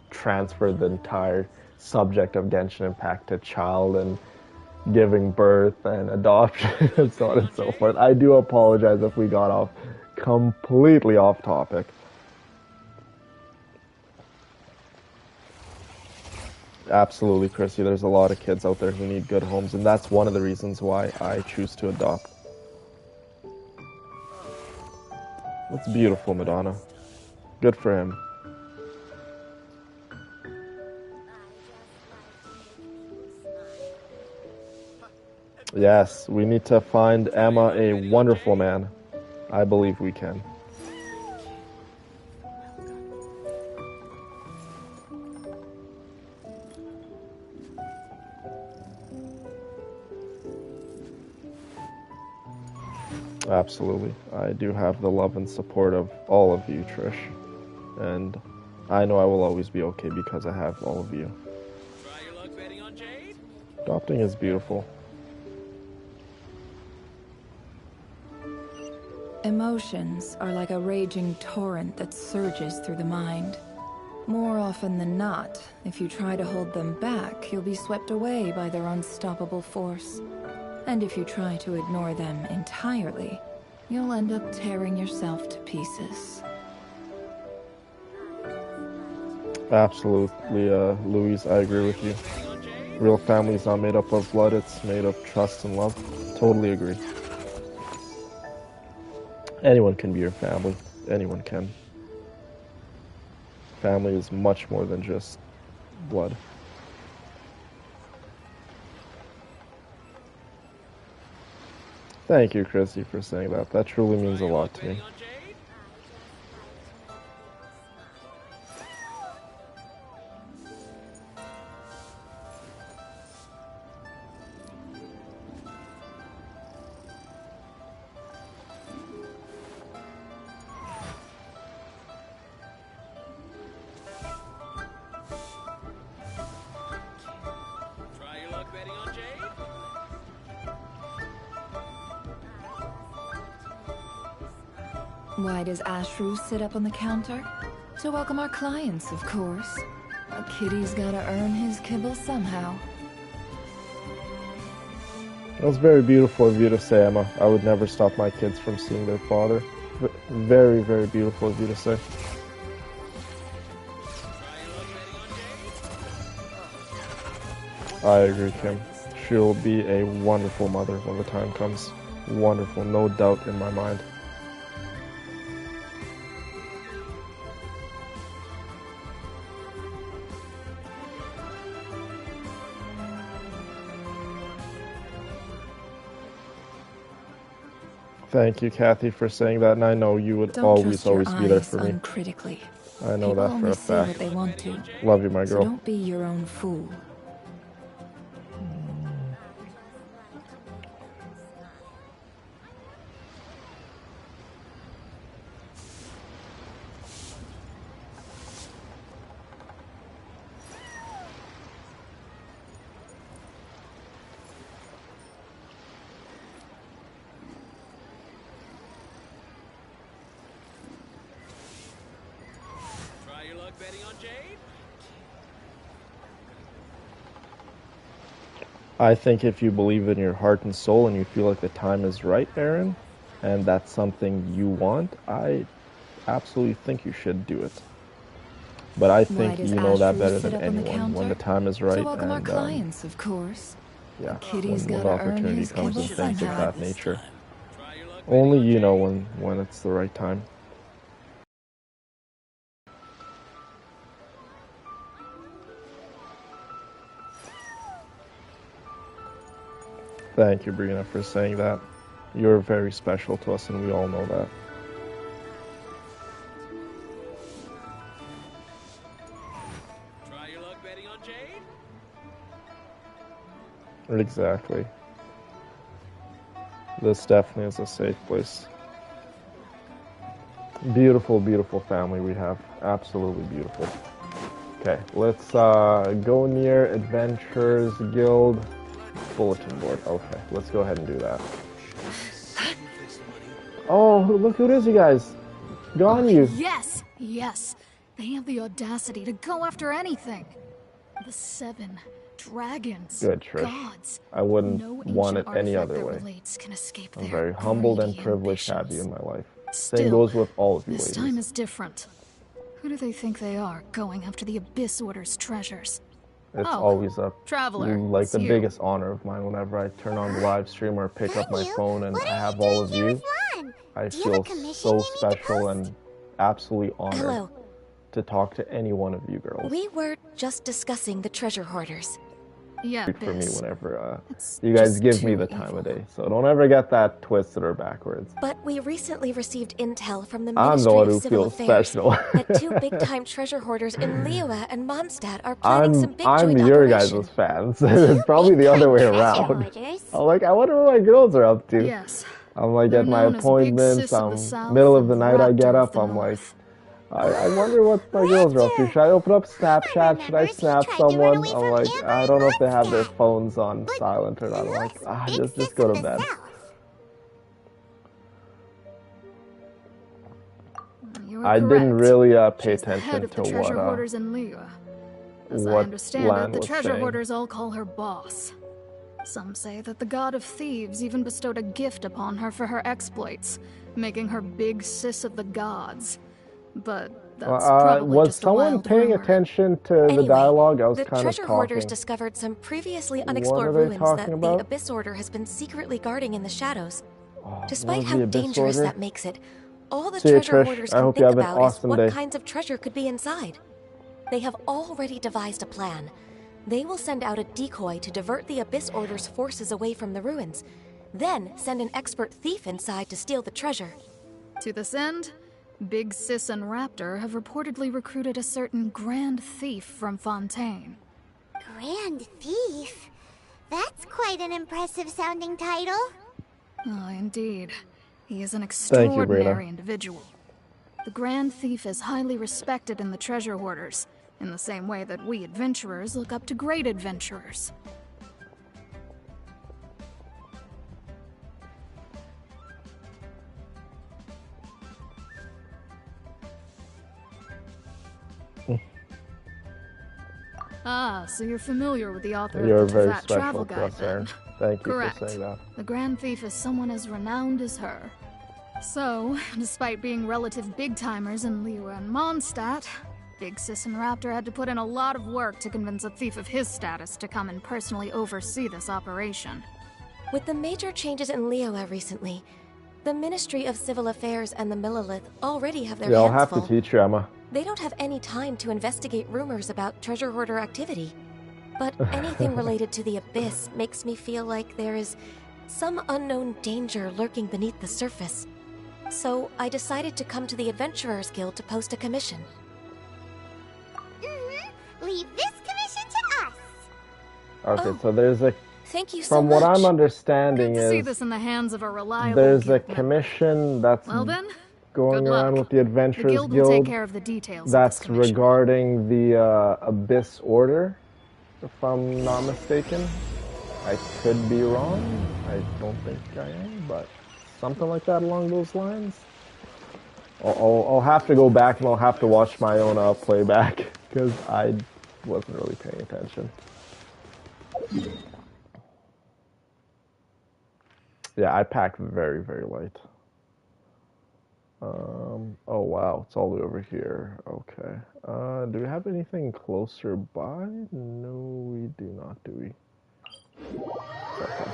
transferred the entire subject of Genshin Impact to child and giving birth and adoption and so on and so forth. I do apologize if we got completely off topic. Absolutely, Chrissy. There's a lot of kids out there who need good homes, and that's one of the reasons why I choose to adopt. That's beautiful, Madonna. Good for him. Yes, we need to find Emma a wonderful man. I believe we can. Absolutely. I do have the love and support of all of you, Trish. And I know I will always be okay because I have all of you. Try your luck betting on Jade? Adopting is beautiful. Emotions are like a raging torrent that surges through the mind. More often than not, if you try to hold them back, you'll be swept away by their unstoppable force. And if you try to ignore them entirely, you'll end up tearing yourself to pieces. Absolutely, Louise, I agree with you. Real family is not made up of blood, it's made of trust and love. Totally agree. Anyone can be your family. Anyone can. Family is much more than just blood. Thank you, Chrissy, for saying that. That truly means a lot to me. Why does Ashru sit up on the counter? To welcome our clients, of course. A kitty's gotta earn his kibble somehow. That was very beautiful of you to say, Emma. I would never stop my kids from seeing their father. Very, very beautiful of you to say. I agree, Kim. She'll be a wonderful mother when the time comes. Wonderful, no doubt in my mind. Thank you, Kathy, for saying that, and I know you would always be there for me. Uncritically. I know People that for a say what fact. they want to. Love you, my girl. So don't be your own fool. Try your luck betting on Jade? I think if you believe in your heart and soul and you feel like the time is right, Aaron, and that's something you want, I absolutely think you should do it. But I think you know that better than anyone when the time is right. To welcome our clients, of course. Yeah, Kitty's when gotta opportunity earn his comes and keep things of somehow. that nature. Only you know when it's the right time. Thank you, Brina, for saying that. You're very special to us, and we all know that. Try your luck betting on Jade? Exactly. This definitely is a safe place. Beautiful, beautiful family we have. Absolutely beautiful. Okay, let's go near Adventurers Guild bulletin board. Okay, let's go ahead and do that. Oh, look who it is, you guys. Go on, you. Yes, yes. They have the audacity to go after anything. The 7 dragons. Good, Trish. Gods. I wouldn't No want it ancient any artifact other that way. relates can escape I'm their very humbled and greedy privileged to have you ambitions. in my life. Still, Same goes with all of you this ladies. time is different. Who do they think they are, going after the Abyss Order's treasures? It's always a traveler, like it's the you. biggest honor of mine whenever I turn on the live stream or pick up my phone and I have all of you. I feel so special and absolutely honored to talk to any one of you girls. We were just discussing the treasure hoarders. Yeah, for me whenever you guys give me the time of day. So don't ever get that twisted or backwards. But we recently received intel from the I'm the Ministry one of who Civil feels Affairs special. that 2 big-time treasure hoarders in Liyue and Mondstadt are planning some big I'm joint your operation. guys' fans. It's probably the other way around. I'm like, I wonder what my girls are up to. Yes. I'm like at my known as Big appointments, Sis of the South middle of the and night I get Raptor of up, the I'm like, North. I wonder what my girls are up to. Should I open up Snapchat? Should I snap someone? I'm like, I don't know if they have their phones on silent or not. I'm like, just go to bed. I didn't really pay attention to treasure what hoarders in Liyue. As I understand it, the treasure hoarders all call her boss. Some say that the god of thieves even bestowed a gift upon her for her exploits, making her big sis of the gods. But that's probably was just someone a wild paying rumor. attention to the dialogue? I was The kind of treasure talking. hoarders discovered some previously What unexplored are they ruins that talking the about? Abyss Order has been secretly guarding in the shadows. What Despite was how the Abyss dangerous Order? that makes it, all the See you, treasure Trish. hoarders I can hope you think have an about is awesome what day. kinds of treasure could be inside. They have already devised a plan. They will send out a decoy to divert the Abyss Order's forces away from the ruins, then send an expert thief inside to steal the treasure. To this end, Big Sis and Raptor have reportedly recruited a certain Grand Thief from Fontaine. Grand Thief? That's quite an impressive sounding title. Oh, indeed. He is an Thank you, extraordinary Brina. individual. The Grand Thief is highly respected in the treasure hoarders, in the same way that we adventurers look up to great adventurers. Ah, so you're familiar with the author You're of the very Tefat special Travel to Guide, us, then? Aaron. Thank you Correct. for saying that. The Grand Thief is someone as renowned as her. So, despite being relative big-timers in Liyue and Mondstadt, Big Sis and Raptor had to put in a lot of work to convince a thief of his status to come and personally oversee this operation. With the major changes in Liyue recently, the Ministry of Civil Affairs and the Millelith already have their Yeah, I'll hands have full. to teach you, Emma. They don't have any time to investigate rumors about treasure hoarder activity. But anything related to the Abyss makes me feel like there is some unknown danger lurking beneath the surface. So I decided to come to the Adventurers Guild to post a commission. Leave this commission to us. Okay, so there's a... Thank you so From much. what I'm understanding Good to is... see this in the hands of a reliable there's a guild member. commission that's Well then, going good around luck. with the Adventurers The Guild. guild will take care of the details That's of this commission. regarding the Abyss Order, if I'm not mistaken. I could be wrong. I don't think I am, but something like that along those lines. I'll have to go back and I'll have to watch my own playback because I wasn't really paying attention. Yeah, I packed very, very light. Oh wow, it's all the way over here. Okay. Do we have anything closer by? No, we do not, do we? Okay.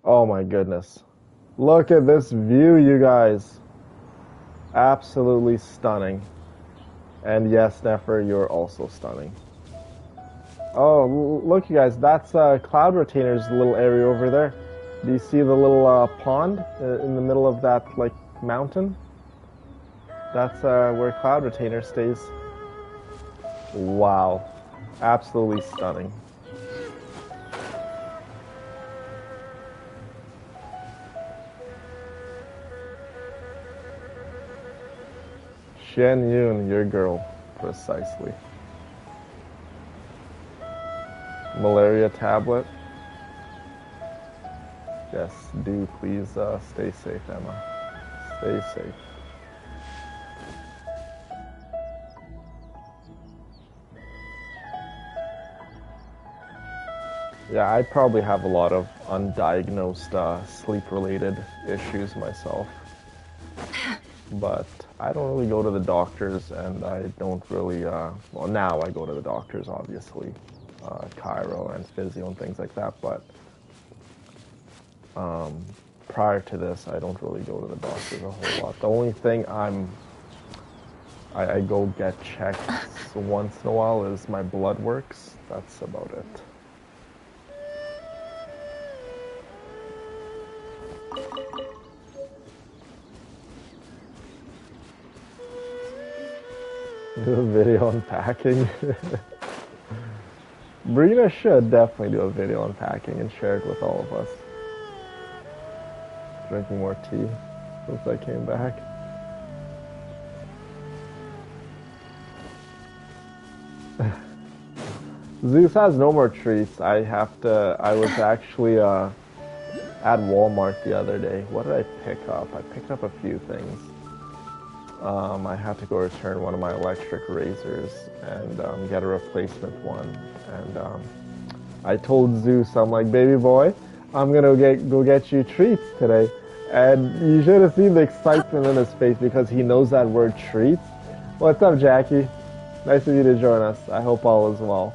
Oh my goodness. Look at this view, you guys. Absolutely stunning. And yes, Nefer, you're also stunning. Oh, look you guys, that's Cloud Retainer's little area over there. Do you see the little pond in the middle of that, like, mountain? That's where Cloud Retainer stays. Wow. Absolutely stunning. Shen Yun, your girl. Precisely. Malaria tablet. Yes, do please stay safe, Emma. Stay safe. Yeah, I probably have a lot of undiagnosed sleep-related issues myself. But I don't really go to the doctors, and I don't really, well, now I go to the doctors, obviously. Chiro and physio and things like that, but prior to this, I don't really go to the doctors a whole lot. The only thing I go get checked once in a while is my blood works. That's about it. Do a video on packing. Brina should definitely do a video on packing and share it with all of us. Drinking more tea since I came back. Zeus has no more treats. I was actually at Walmart the other day. What did I pick up? I picked up a few things. I had to go return one of my electric razors and get a replacement one. And I told Zeus, I'm like, baby boy, I'm gonna go get you treats today. And you should have seen the excitement in his face because he knows that word treats. What's up, Jackie? Nice of you to join us. I hope all is well.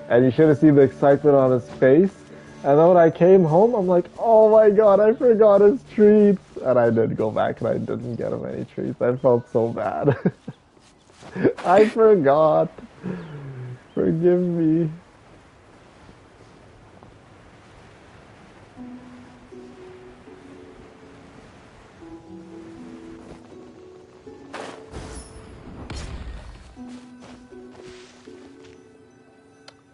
And you should have seen the excitement on his face. And then when I came home, I'm like, oh my god, I forgot his treats. And I did go back and I didn't get him any treats. I felt so bad. I forgot. Forgive me.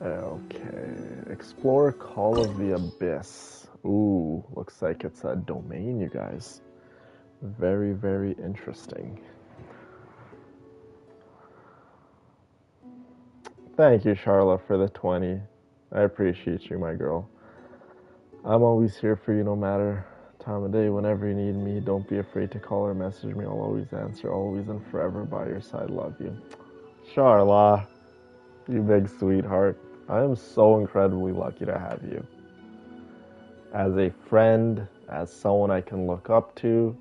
Okay, explore Call of the Abyss. Ooh, looks like it's a domain, you guys. Very, very interesting. Thank you, Charla, for the 20. I appreciate you, my girl. I'm always here for you no matter time of day, whenever you need me. Don't be afraid to call or message me. I'll always answer, always and forever by your side. Love you. Charla, you big sweetheart. I am so incredibly lucky to have you. As a friend, as someone I can look up to,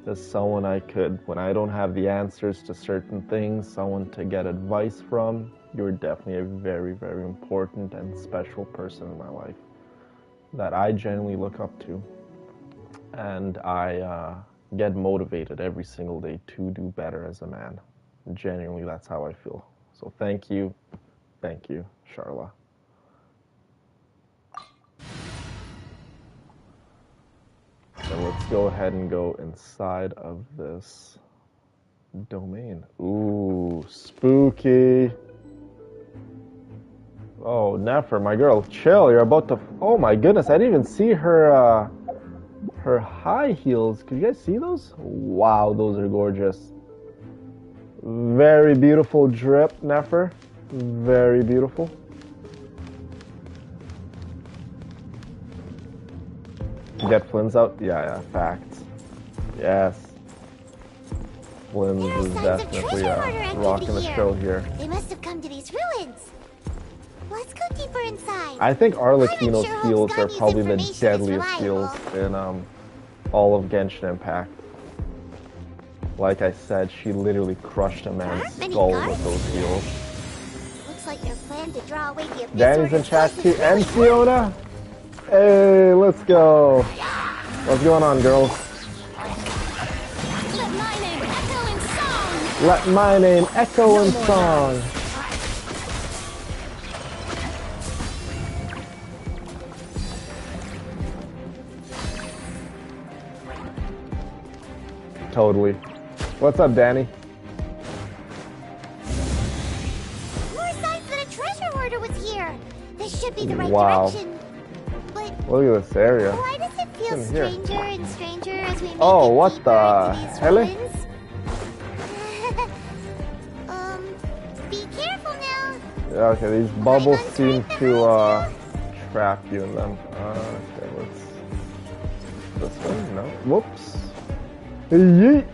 as someone I could, when I don't have the answers to certain things, someone to get advice from, you're definitely a very, very important and special person in my life that I genuinely look up to. And I get motivated every single day to do better as a man. Genuinely, that's how I feel. So thank you, Charla. go ahead and go inside of this domain. Ooh, spooky. Oh, Nefer, my girl, chill. You're about to... Oh my goodness, I didn't even see her, her high heels. Could you guys see those? Wow, those are gorgeous. Very beautiful drip, Nefer. Very beautiful. Get Flynn's out? Yeah, facts. Yes. Flynn's is definitely rocking the show here. They must have come to these ruins. Let's go deeper inside. I think Arlecchino's heals are probably the deadliest heals in all of Genshin Impact. Like I said, she literally crushed a man's skull with those heals. Looks like they're planning to draw away the Danny's in chat too, and Fiona. Hey, let's go. What's going on, girls? Let my name echo in song. Let my name echo in song. Totally. What's up, Danny? More signs that a treasure hoarder was here. This should be the right direction. But look at this area. why does it feel stranger and stranger as we make Oh, it what deeper the into these hell? ruins? Be careful now. Yeah, okay, these bubbles seem to trap you in them. Okay, let's... This one? No. Whoops. Yeet.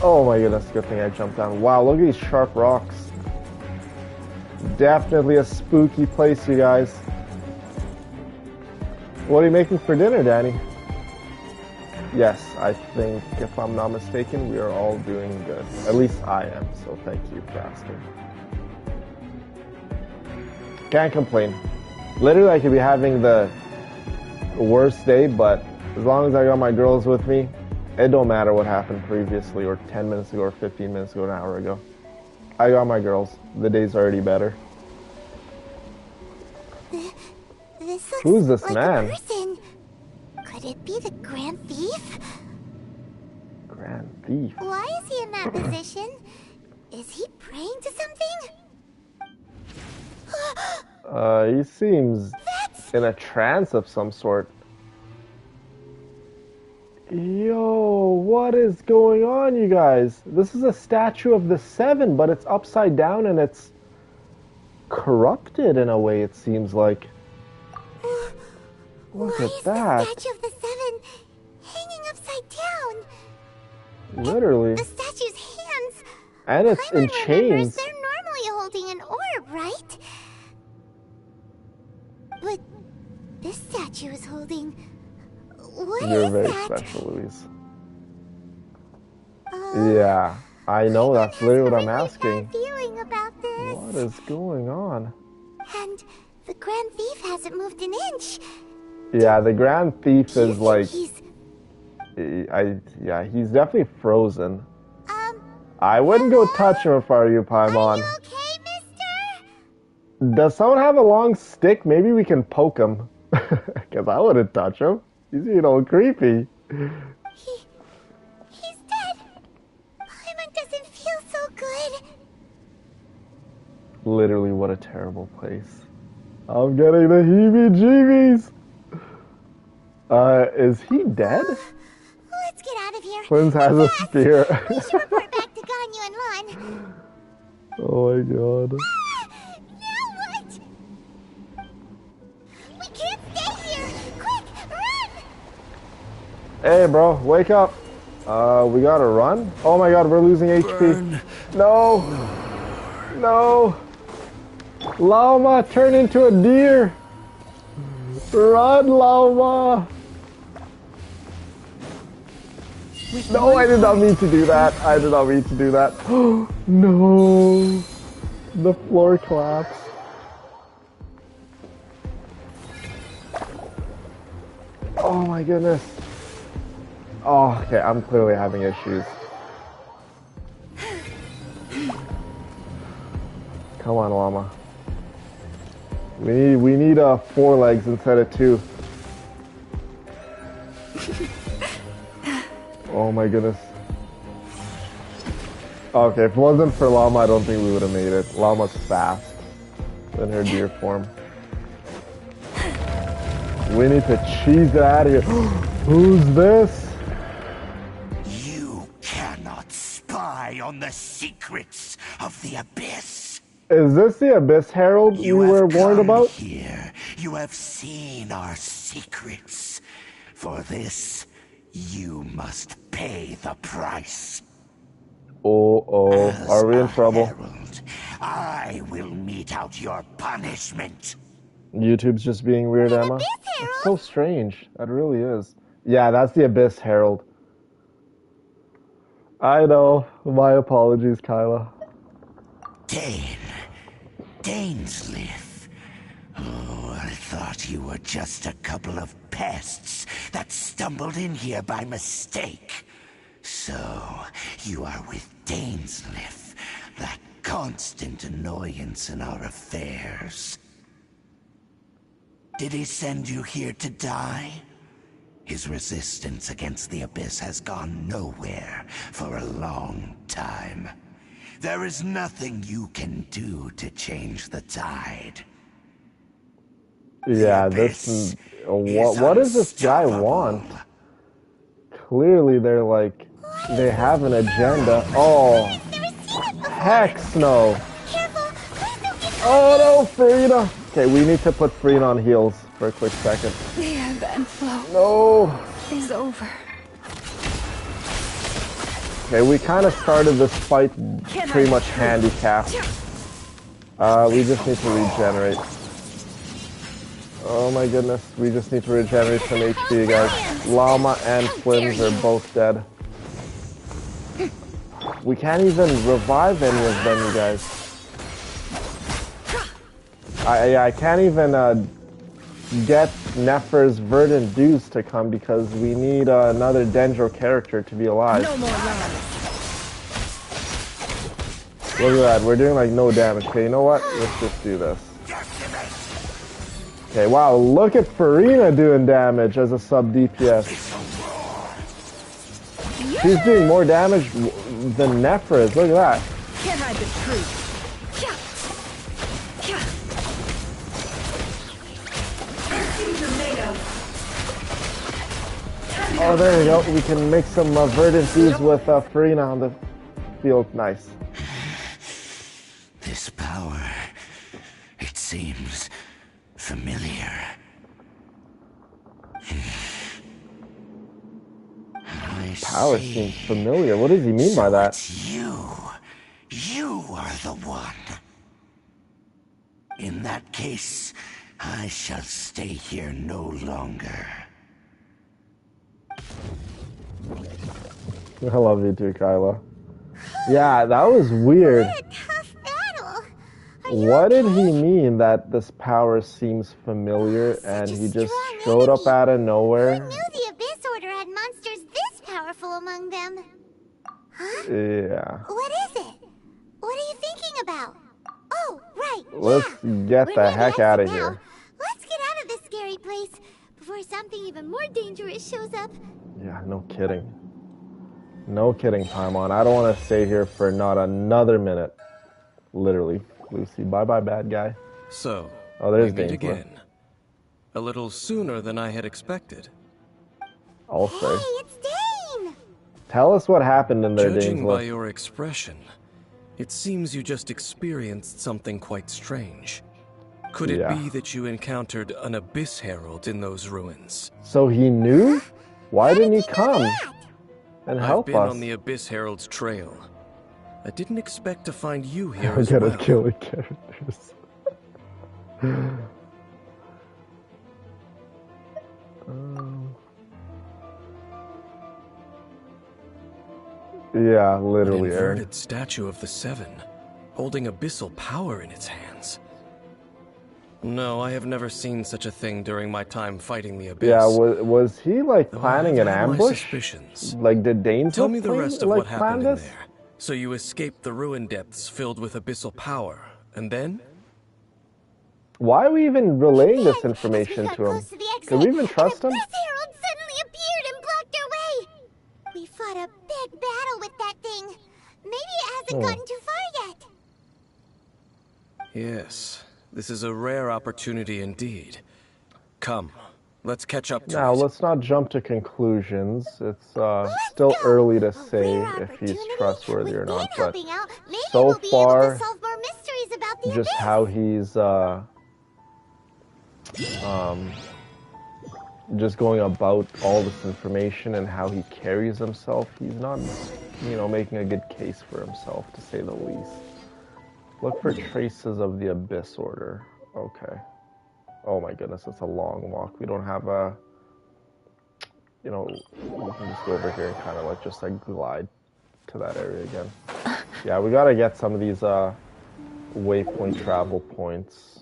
Oh my goodness, good thing I jumped down. Wow, look at these sharp rocks. Definitely a spooky place, you guys. What are you making for dinner, Danny? Yes, I think, if I'm not mistaken, we are all doing good. At least I am, so thank you for asking. Can't complain. Literally, I could be having the worst day, but as long as I got my girls with me, it don't matter what happened previously, or 10 minutes ago, or 15 minutes ago, an hour ago. I got my girls. The day's already better. This looks Who's this like man? a person. Could it be the Grand Thief? Grand Thief? Why is he in that position? Is he praying to something? He seems in a trance of some sort. Yo, what is going on, you guys? This is a statue of the Seven, but it's upside down and it's corrupted in a way, it seems like. Look at that. The statue of the Seven hanging upside down? Literally. The statue's hands. And it's in chains. They're normally holding an orb, right? But this statue is holding... What You're is very that? special, Louise. Yeah, I know. That's literally what I'm asking. Feeling about this. What is going on? And the Grand Thief hasn't moved an inch. Yeah, the Grand Thief is like... He's he's definitely frozen. I wouldn't go touch him if I were you, Paimon. Are you okay, mister? Does someone have a long stick? Maybe we can poke him. Because I wouldn't touch him. He's being all creepy. He's dead. Paimon doesn't feel so good. Literally, what a terrible place. I'm getting the heebie-jeebies. Is he dead? Let's get out of here. Flynn has a spear. We should report back to Ganyu and Lan. Oh my god. Now what? We can't stay here. Quick, run! Hey, bro, wake up. We gotta run? Oh my god, we're losing HP. No. No. Llama, turn into a deer. Run, Llama. No, I did not mean to do that. I did not mean to do that. No. The floor collapsed. Oh my goodness. Oh, okay, I'm clearly having issues. Come on, Llama. We need 4 legs instead of 2. Oh my goodness. Okay, if it wasn't for Llama, I don't think we would have made it. Llama's fast in her deer form. We need to cheese it out of here. Who's this? You cannot spy on the secrets of the Abyss. Is this the Abyss Herald we were warned about? Here, you have seen our secrets. For this, you must pay the price. Oh, are we in trouble? Herald, I will mete out your punishment. YouTube's just being weird, Emma. It's so strange. That really is. Yeah, that's the Abyss Herald. I know. My apologies, Kyla. Dainsleif. Oh, I thought you were just a couple of pests that stumbled in here by mistake. So, you are with Dainsleif, that constant annoyance in our affairs. Did he send you here to die? His resistance against the Abyss has gone nowhere for a long time. There is nothing you can do to change the tide. Yeah, this... What does this guy want? Clearly they're like... They have an agenda. Oh, heck no. Oh no, Farina. Okay, we need to put Farina on heals for a quick second. The event flow No. is over. Okay, we kind of started this fight pretty much handicapped. We just need to regenerate. Oh my goodness, we just need to regenerate some HP, guys. Llama and Flims are both dead. We can't even revive any of them, you guys. I can't even get Nefer's Verdant Dews to come because we need another Dendro character to be alive. No more land. Look at that, we're doing like no damage. Okay, you know what? Let's just do this. Okay, wow, look at Farina doing damage as a sub DPS. She's doing more damage than Nefer is. Look at that. Can't hide the truth. Oh, there we go. We can make some Verdant Dews with Farina on the field. Nice. This power, it seems familiar. Power seems familiar. What does he mean by that? It's you. You are the one. In that case, I shall stay here no longer. I love you too, Kyla. Yeah, that was weird. What a tough battle. What did he mean that this power seems familiar and he just showed up out of nowhere? Who knew the Abyss Order had monsters this powerful among them? Huh? Yeah. What is it? What are you thinking about? Oh, right. Let's get the heck out of here. Let's get out of this scary place before something even more dangerous shows up. Yeah, no kidding. No kidding, Paimon. I don't want to stay here for not another minute. Literally. Lucy, bye-bye, bad guy. So, oh, there's we meet again. A little sooner than I had expected. I'll say. Hey, it's Dane! Tell us what happened in there, Judging by your expression, it seems you just experienced something quite strange. Could it be that you encountered an Abyss Herald in those ruins? So he knew? Why didn't he come and help us? I've been us? on the Abyss Herald's trail. I didn't expect to find you here as well. Gotta kill the characters. Yeah, literally. An inverted statue of the Seven, holding abyssal power in its hands. No, I have never seen such a thing during my time fighting the Abyss. Yeah, was he like planning an ambush? Like, did Dane tell me the rest of what happened in there? So you escaped the ruin depths filled with abyssal power, and then? Why are we even relaying this information to him? Can we even trust him? The Abyss Herald suddenly appeared and haven't gotten too far yet. Yes, this is a rare opportunity indeed. Come, let's catch up to Now, it. let's not jump to conclusions. It's still early to say if he's trustworthy or not, but so far, just how he's just going about all this information and how he carries himself, he's not, you know, making a good case for himself, to say the least. Look for traces of the Abyss Order. Okay. Oh my goodness, it's a long walk. We don't have a, you know, we can just go over here and kind of like just like glide to that area again. Yeah, we gotta get some of these waypoint travel points.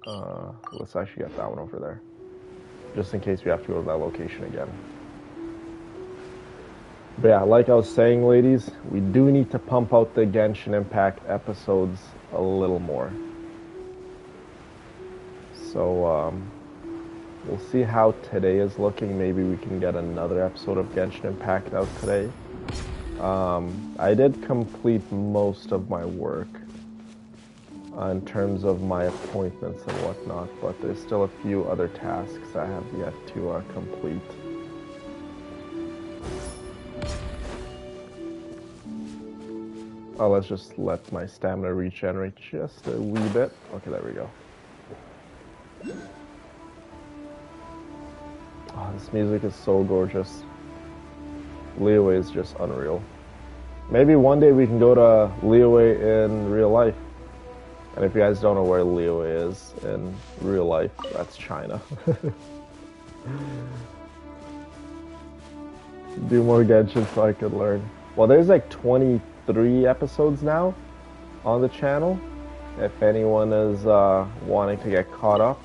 Let's actually get that one over there, just in case we have to go to that location again. But yeah, like I was saying, ladies, we do need to pump out the Genshin Impact episodes a little more. So, we'll see how today is looking. Maybe we can get another episode of Genshin Impact out today. I did complete most of my work in terms of my appointments and whatnot, but there's still a few other tasks I have yet to complete. Oh, let's just let my stamina regenerate just a wee bit. Okay, there we go. Oh, this music is so gorgeous. Liyue is just unreal. Maybe one day we can go to Liyue in real life. And if you guys don't know where Liyue is in real life, that's China. Do more Genshin so I could learn. Well, there's like 23 episodes now on the channel. If anyone is wanting to get caught up,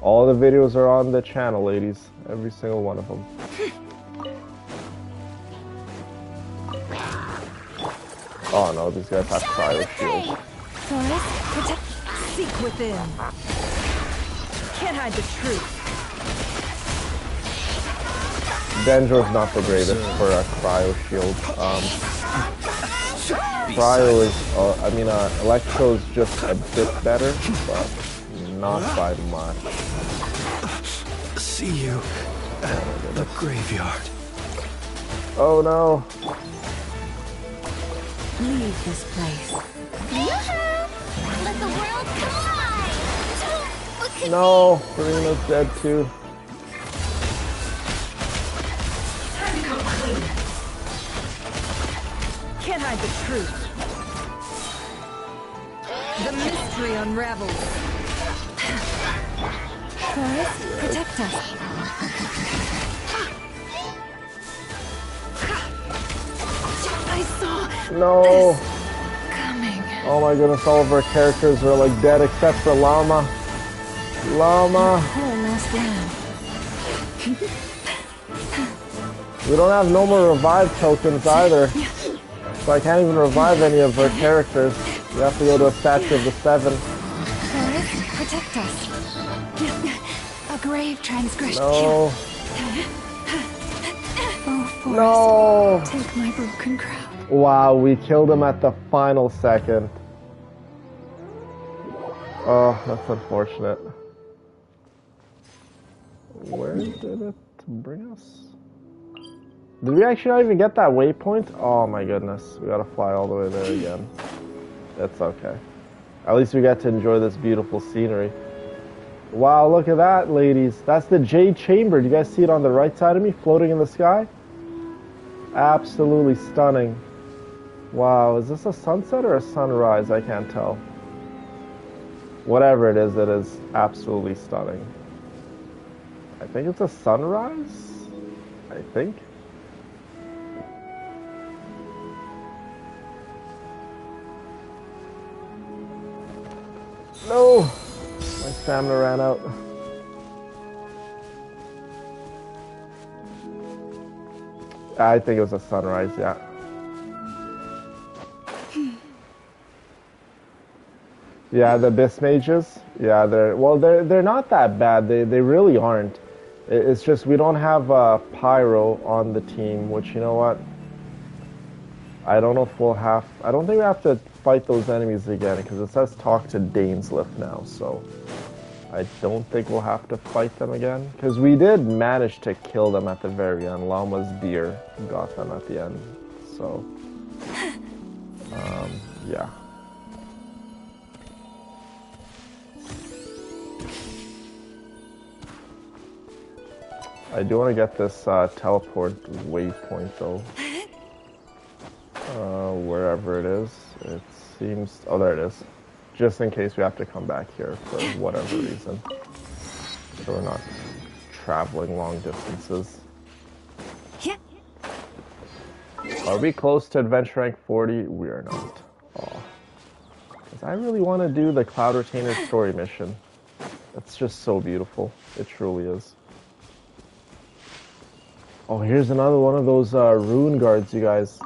all the videos are on the channel, ladies. Every single one of them. Oh no, these guys have cryo shields. Protect. Seek within. Can't hide the truth. Denjo's not the greatest for a cryo shield. Cryo is, Electro's just a bit better, but not by much. See you at the graveyard. Oh no. Leave this place. Let the world collide! Look at No, Serena's dead too. Can't hide the truth. The mystery unravels. Forest, protect us. I saw No. Coming. Oh my goodness, all of our characters are like dead except for Llama. Llama. Poor lost lamb. We don't have no more revive tokens either. So I can't even revive any of our characters. We have to go to a statue of the 7. Forest, protect us. A grave transgression. No. Oh, Forest, No. take my broken crown. Wow, we killed him at the final second. Oh, that's unfortunate. Where did it bring us? Did we actually not even get that waypoint? Oh my goodness, we gotta fly all the way there again. That's okay. At least we got to enjoy this beautiful scenery. Wow, look at that, ladies. That's the Jade Chamber. Do you guys see it on the right side of me, floating in the sky? Absolutely stunning. Wow, is this a sunset or a sunrise? I can't tell. Whatever it is absolutely stunning. I think it's a sunrise? I think. No! My stamina ran out. I think it was a sunrise, yeah. Yeah, the Abyss Mages. Yeah, they're not that bad. They really aren't. It's just we don't have Pyro on the team, which, you know what? I don't know if we'll have... I don't think we have to fight those enemies again, because it says talk to Dainsliff now, so... I don't think we'll have to fight them again. Because we did manage to kill them at the very end. Llama's deer got them at the end, so... yeah. I do want to get this teleport waypoint though. Wherever it is. It seems... Oh, there it is. Just in case we have to come back here for whatever reason. So we're not traveling long distances. Yeah. Are we close to adventure rank 40? We are not. Oh. Because I really want to do the Cloud Retainer story mission. It's just so beautiful. It truly is. Oh, here's another one of those rune guards, you guys.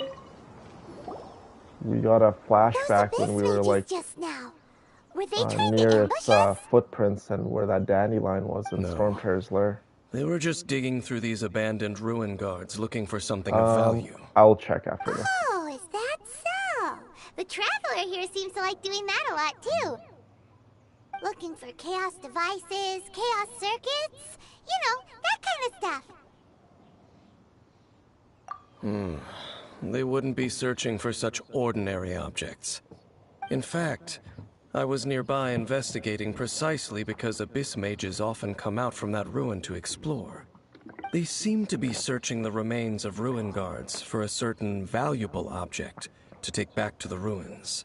We got a flashback when we were like near its footprints and where that dandelion was in Stormterror's lair. They were just digging through these abandoned ruin guards looking for something of value. I'll check after this. Oh, is that so? The Traveler here seems to like doing that a lot too. Looking for chaos devices, chaos circuits, you know, that kind of stuff. They wouldn't be searching for such ordinary objects. In fact, I was nearby investigating precisely because abyss mages often come out from that ruin to explore. They seem to be searching the remains of ruin guards for a certain valuable object to take back to the ruins.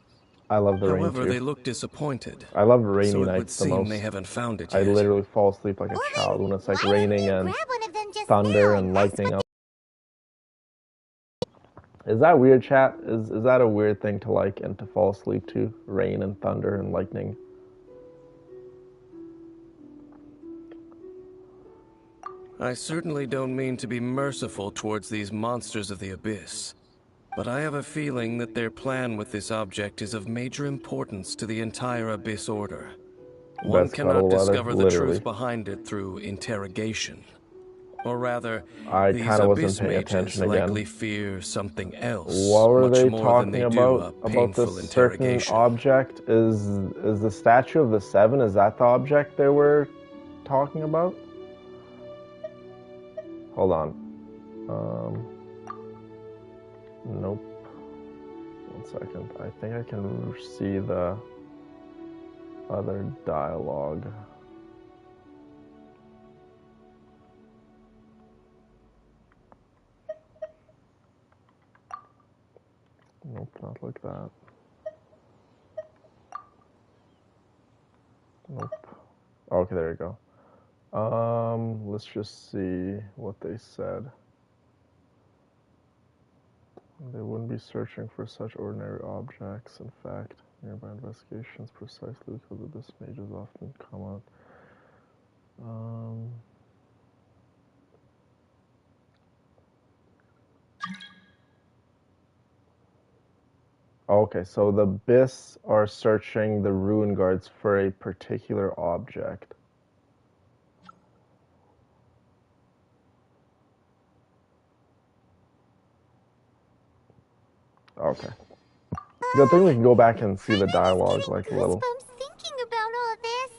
I love the rain However, too. they look disappointed. I love rainy so nights the most. It would seem they haven't found it yet. I literally fall asleep like a child when it's like raining and thunder and lightning out. Is that weird, chat? Is that a weird thing to like and to fall asleep to? Rain and thunder and lightning. I certainly don't mean to be merciful towards these monsters of the abyss, but I have a feeling that their plan with this object is of major importance to the entire Abyss Order. One cannot discover the truth behind it through interrogation. Or rather, these abyss mages likely fear something else. What were they more talking than they about? About this certain object? Is the Statue of the Seven? Is that the object they were talking about? Hold on. Nope. 1 second. I think I can see the other dialogue. Nope, not like that. Nope. Okay, there you go. Let's just see what they said. They wouldn't be searching for such ordinary objects. In fact, nearby investigations precisely because abyss mages often come out. Okay, so the abyss are searching the ruin guards for a particular object. Okay. Good thing we can go back and see the dialogue like a little. Thinking about all this.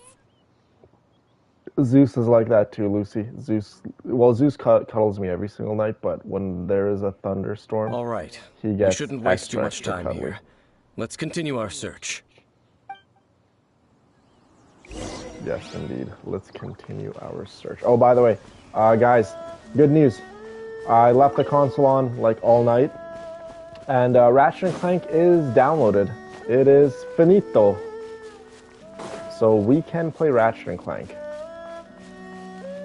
Zeus is like that too, Lucy. Zeus cuddles me every single night, but when there is a thunderstorm, all right, he gets we shouldn't waste too much time cuddly. here. Let's continue our search. Yes, indeed. Let's continue our search. Oh, by the way, guys, good news. I left the console on like all night. And Ratchet & Clank is downloaded. It is finito. So we can play Ratchet & Clank.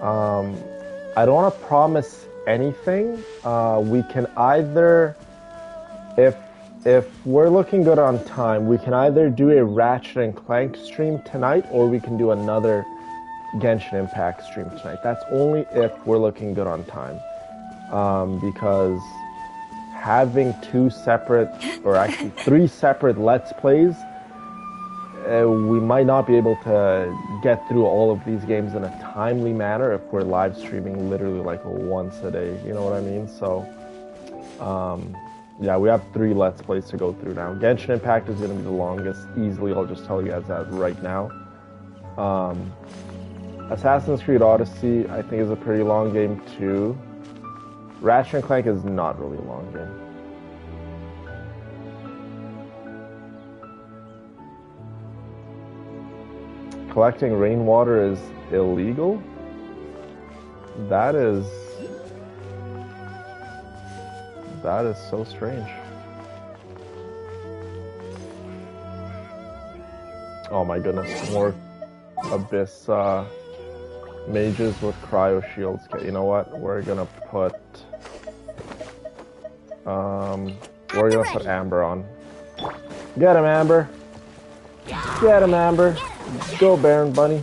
I don't want to promise anything. We can either, if we're looking good on time, we can either do a Ratchet & Clank stream tonight, or we can do another Genshin Impact stream tonight. That's only if we're looking good on time. Because having two separate, or actually 3 separate Let's Plays, we might not be able to get through all of these games in a timely manner if we're live streaming literally like once a day, you know what I mean? So, Yeah, we have 3 Let's Plays to go through now. Genshin Impact is going to be the longest, easily. I'll just tell you guys that right now. Assassin's Creed Odyssey, I think, is a pretty long game too. Ratchet and Clank is not really a long game. Collecting rainwater is illegal? That is so strange. Oh my goodness, more Abyss mages with cryo shields. Okay, you know what? We're gonna put Amber on. Get him, Amber. Get him, Amber. Go, Baron Bunny.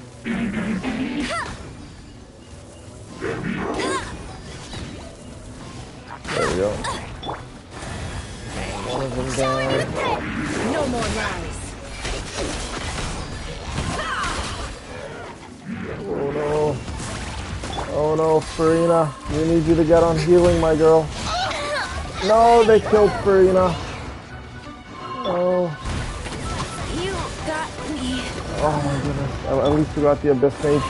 There we go. One of them down. No more lies. Oh no. Oh no, Farina. We need you to get on healing, my girl. No, they killed Farina. Oh. You got me. Oh my goodness. At least we got the Abyss Mage.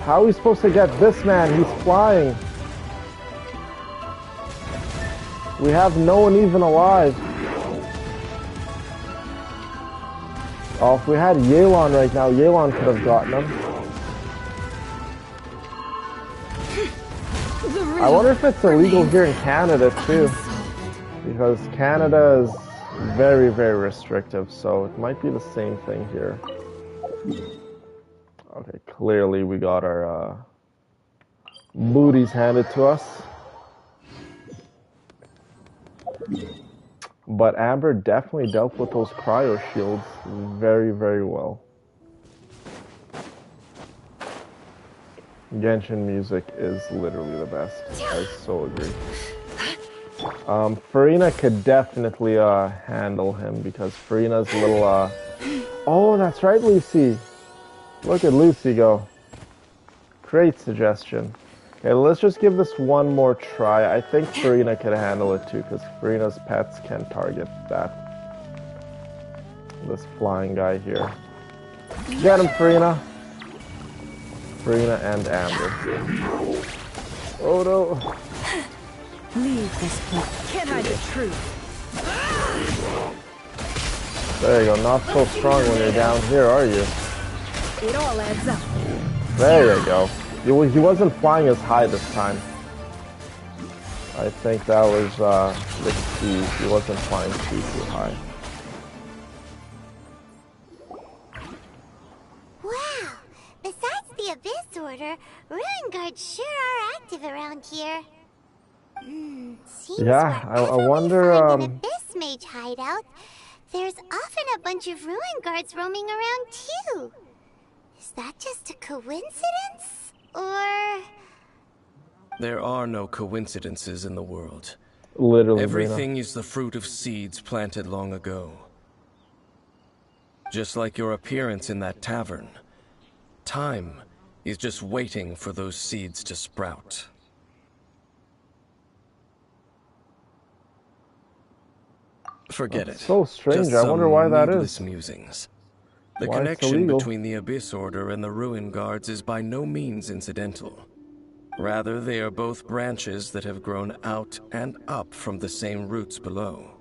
How are we supposed to get this man? He's flying. We have no one even alive. Oh, if we had Yelan right now, Yelan could have gotten him. I wonder if it's illegal here in Canada too. Because Canada is very, very restrictive, so it might be the same thing here. Okay, clearly we got our booties handed to us. But Amber definitely dealt with those cryo shields very, very well. Genshin music is literally the best. I so agree. Farina could definitely handle him because Farina's little Oh, that's right, Lucy. Look at Lucy go. Great suggestion. Okay, let's just give this one more try. I think Farina could handle it too, because Farina's pets can target this flying guy here. Get him, Farina. Farina and Amber. Oh no. Leave this place. Can't hide the truth. There you go. Not so strong when you're down here, are you? It all adds up. There you go. He wasn't flying as high this time. I think that was the key. He wasn't flying too high. Wow! Besides the Abyss Order, Ruin Guards sure are active around here. Seems yeah, I wonder. We find an Abyss Mage hideout, there's often a bunch of Ruin Guards roaming around too. Is that just a coincidence? Or... There are no coincidences in the world. Literally, everything is the fruit of seeds planted long ago. Just like your appearance in that tavern, time is just waiting for those seeds to sprout. Forget it. So strange. Just I wonder why that is. Musings. The connection between the Abyss Order and the Ruin Guards is by no means incidental. Rather, they are both branches that have grown out and up from the same roots below.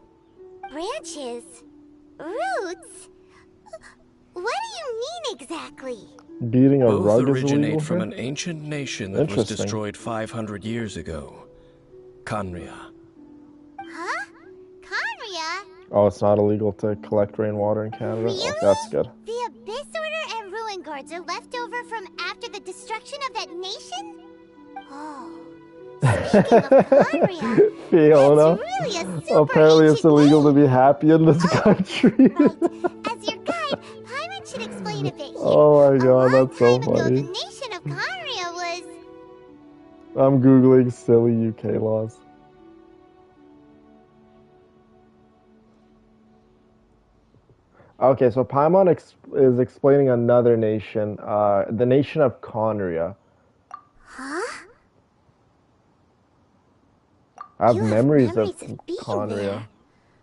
Branches? Roots? What do you mean exactly? Beating a both rug is originate illegal from here? An ancient nation that was destroyed 500 years ago. Khaenri'ah. Huh? Khaenri'ah? Oh, it's not illegal to collect rainwater in Canada? Really? Oh, that's good. The Abyss Order and Ruin Guards are left over from after the destruction of that nation? Oh. Speaking of Khaenri'ah, Fiona, really a super apparently it's illegal to be happy in this country. Right. As your guide, Paimon should explain a bit here. Oh my god, that's so Ago, funny. the nation of Khaenri'ah was... I'm googling silly UK laws. Okay, so Paimon is explaining another nation, the nation of Conria. Huh? I have You memories have of memories of being Conria. there.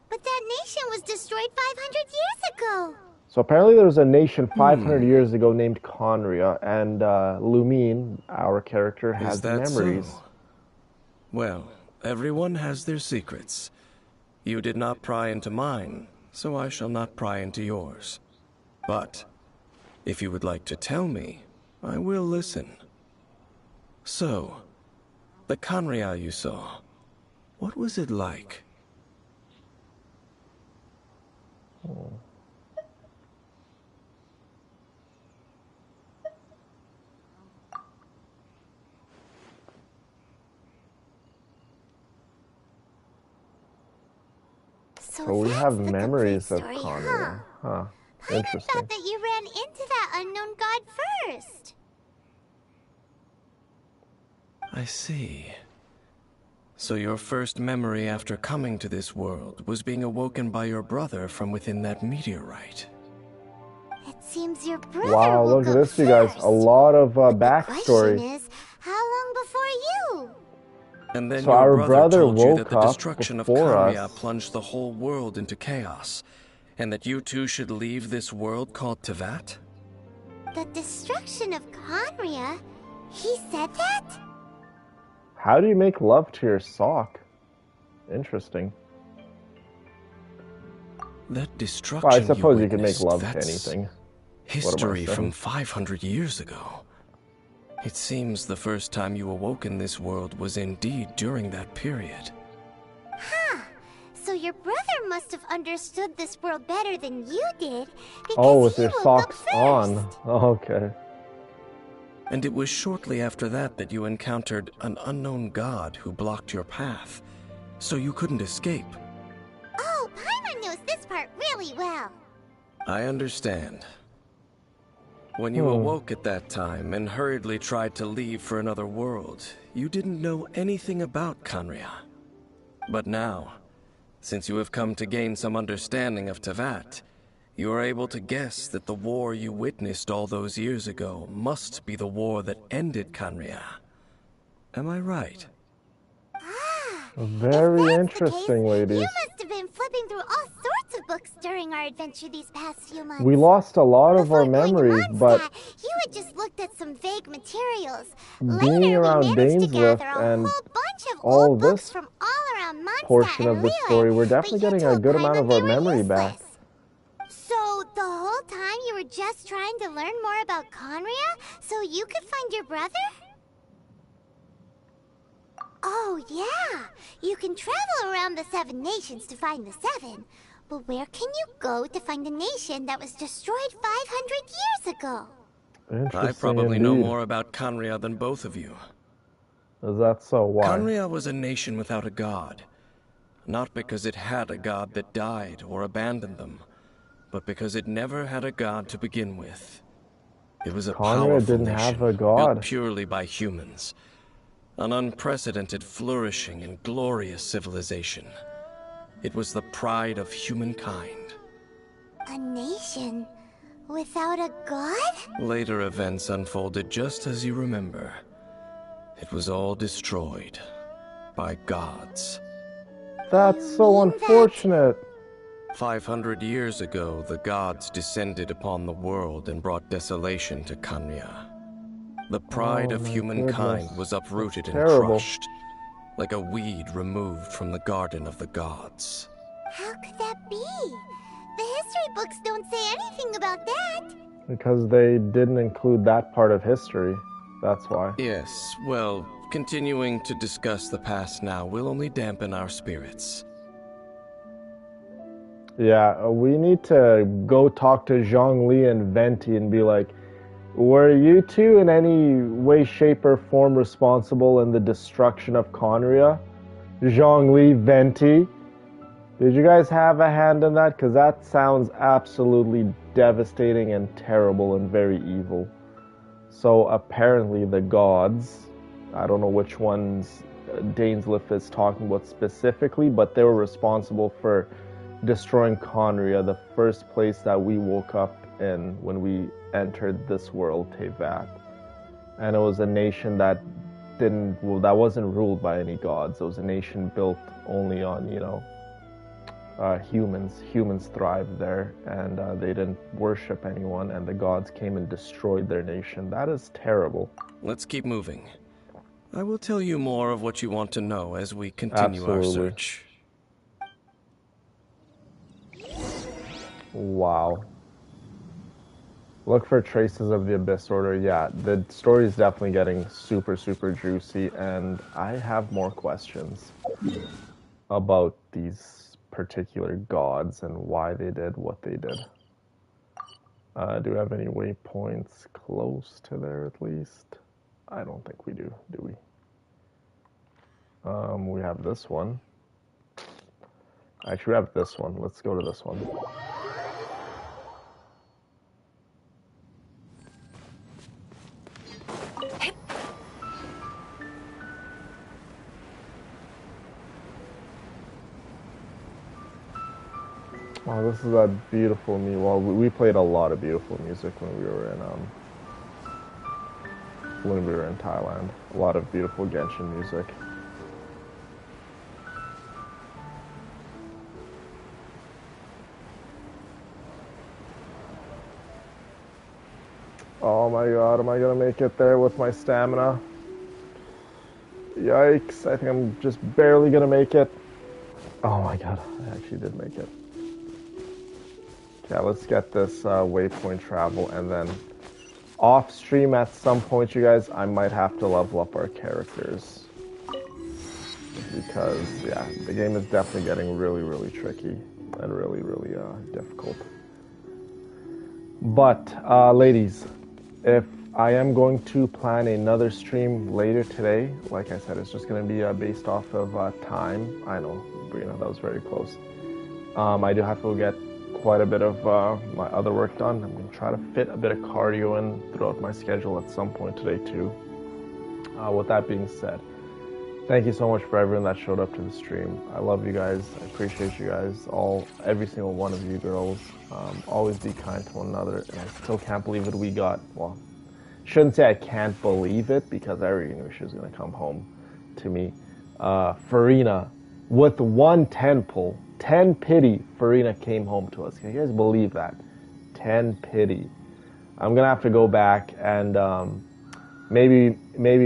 But that nation was destroyed 500 years ago. So apparently there was a nation 500 years ago named Conria, and Lumine, our character, has Is that memories. so? Well, everyone has their secrets. You did not pry into mine, so I shall not pry into yours. But, if you would like to tell me, I will listen. So, the Conria you saw, what was it like? So we have memories of story, Conria. Huh. I Interesting. thought that you ran into that unknown god first. I see. So your first memory after coming to this world was being awoken by your brother from within that meteorite. It seems your brother Wow, woke look at up this, you guys. A lot of But backstory. the question is, how long before you? And then So your our brother told you woke that the up destruction of before Conria us. plunged the whole world into chaos, and that you two should leave this world called Tevat? The destruction of Conria? He said that? How do you make love to your sock? Interesting. That destruction Well, I suppose you can make witnessed, love to that's anything. history from 500 years ago. It seems the first time you awoke in this world was indeed during that period. Huh. So your brother must have understood this world better than you did, because Oh, with he your woke socks up first. on. Oh, okay. And it was shortly after that that you encountered an unknown god who blocked your path, so you couldn't escape. Oh, Paimon knows this part really well. I understand. When you awoke at that time and hurriedly tried to leave for another world, you didn't know anything about Conria. But now, since you have come to gain some understanding of Tevat, you are able to guess that the war you witnessed all those years ago must be the war that ended Conria. Am I right? Very interesting, ladies. You must have been flipping through all sorts of books during our adventure these past few months. We lost a lot of our memories, but you had just looked at some vague materials. being Later, around we managed to Dainsliff gather a and whole bunch of all old books this from all around Mondstadt portion and of the Liyue, story, we're but definitely you getting a told good amount Paimon of they our were memory useless. back. So the whole time you were just trying to learn more about Conria so you could find your brother? Oh, yeah. You can travel around the 7 nations to find the 7. But where can you go to find a nation that was destroyed 500 years ago? I probably know more about Conria than both of you. Is that so? Why? Conria was a nation without a god. Not because it had a god that died or abandoned them, but because it never had a god to begin with. It was a powerful didn't nation, have a god. built purely by humans. An unprecedented, flourishing, and glorious civilization. It was the pride of humankind. A nation without a god? Later events unfolded just as you remember. It was all destroyed by gods. That's so unfortunate. 500 years ago, the gods descended upon the world and brought desolation to Conria. The pride of humankind was uprooted and crushed, like a weed removed from the garden of the gods. How could that be? The history books don't say anything about that. Because they didn't include that part of history. That's why. Yes, well, continuing to discuss the past now will only dampen our spirits. Yeah, we need to go talk to Zhongli and Venti and be like, were you two in any way, shape, or form responsible in the destruction of Conria? Zhongli, Venti? Did you guys have a hand in that? Because that sounds absolutely devastating and terrible and very evil. So apparently the gods, I don't know which ones Dainsliff is talking about specifically, but they were responsible for destroying Conria, the first place that we woke up in when we entered this world, Tevat. And it was a nation that wasn't ruled by any gods. It was a nation built only on, humans. Humans thrived there, and they didn't worship anyone, and the gods came and destroyed their nation. That is terrible. Let's keep moving. I will tell you more of what you want to know as we continue our search. Wow. Look for traces of the Abyss Order. Yeah, the story is definitely getting super, super juicy, and I have more questions about these particular gods and why they did what they did. Do we have any waypoints close to there at least? I don't think we do we? We have this one. Actually, we have this one. Let's go to this one. Oh, this is a beautiful music. Well, we played a lot of beautiful music when we were in Thailand. A lot of beautiful Genshin music. Oh my god, am I gonna make it there with my stamina? Yikes, I think I'm just barely gonna make it. Oh my god, I actually did make it. Yeah, let's get this waypoint travel, and then off stream at some point, you guys, I might have to level up our characters. Because, yeah, the game is definitely getting really, really tricky and really, really difficult. But, ladies, if I am going to plan another stream later today, like I said, it's just going to be based off of time. I know, Brina, that was very close. I do have to go get quite a bit of my other work done. I'm going to try to fit a bit of cardio in throughout my schedule at some point today too. With that being said, thank you so much for everyone that showed up to the stream. I love you guys. I appreciate you guys, every single one of you girls. Always be kind to one another, and I still can't believe it. We got, well, shouldn't say I can't believe it, because I already knew she was going to come home to me. Farina, with 110 pull. 10 pity, Farina came home to us. Can you guys believe that? 10 pity. I'm gonna have to go back and maybe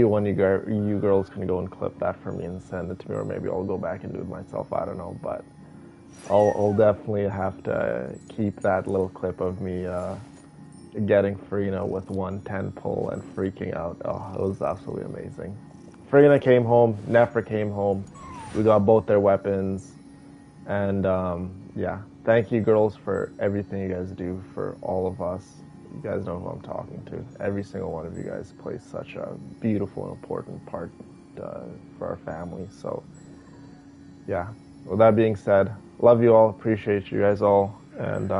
one of you girls can go and clip that for me and send it to me, or maybe I'll go back and do it myself. I don't know, but I'll definitely have to keep that little clip of me getting Farina with 110 pull and freaking out. Oh, it was absolutely amazing. Farina came home. Nefer came home. We got both their weapons. And yeah, thank you girls for everything you guys do for all of us. You guys know who I'm talking to. Every single one of you guys plays such a beautiful and important part for our family. So yeah, with that being said, love you all, appreciate you guys all, and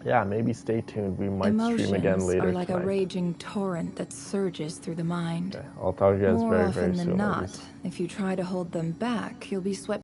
yeah, maybe stay tuned. We might stream again later are like tonight. A raging torrent that surges through the mind. Okay, I'll talk to you guys More very, often very than soon. not, Ladies. if you try to hold them back, you'll be swept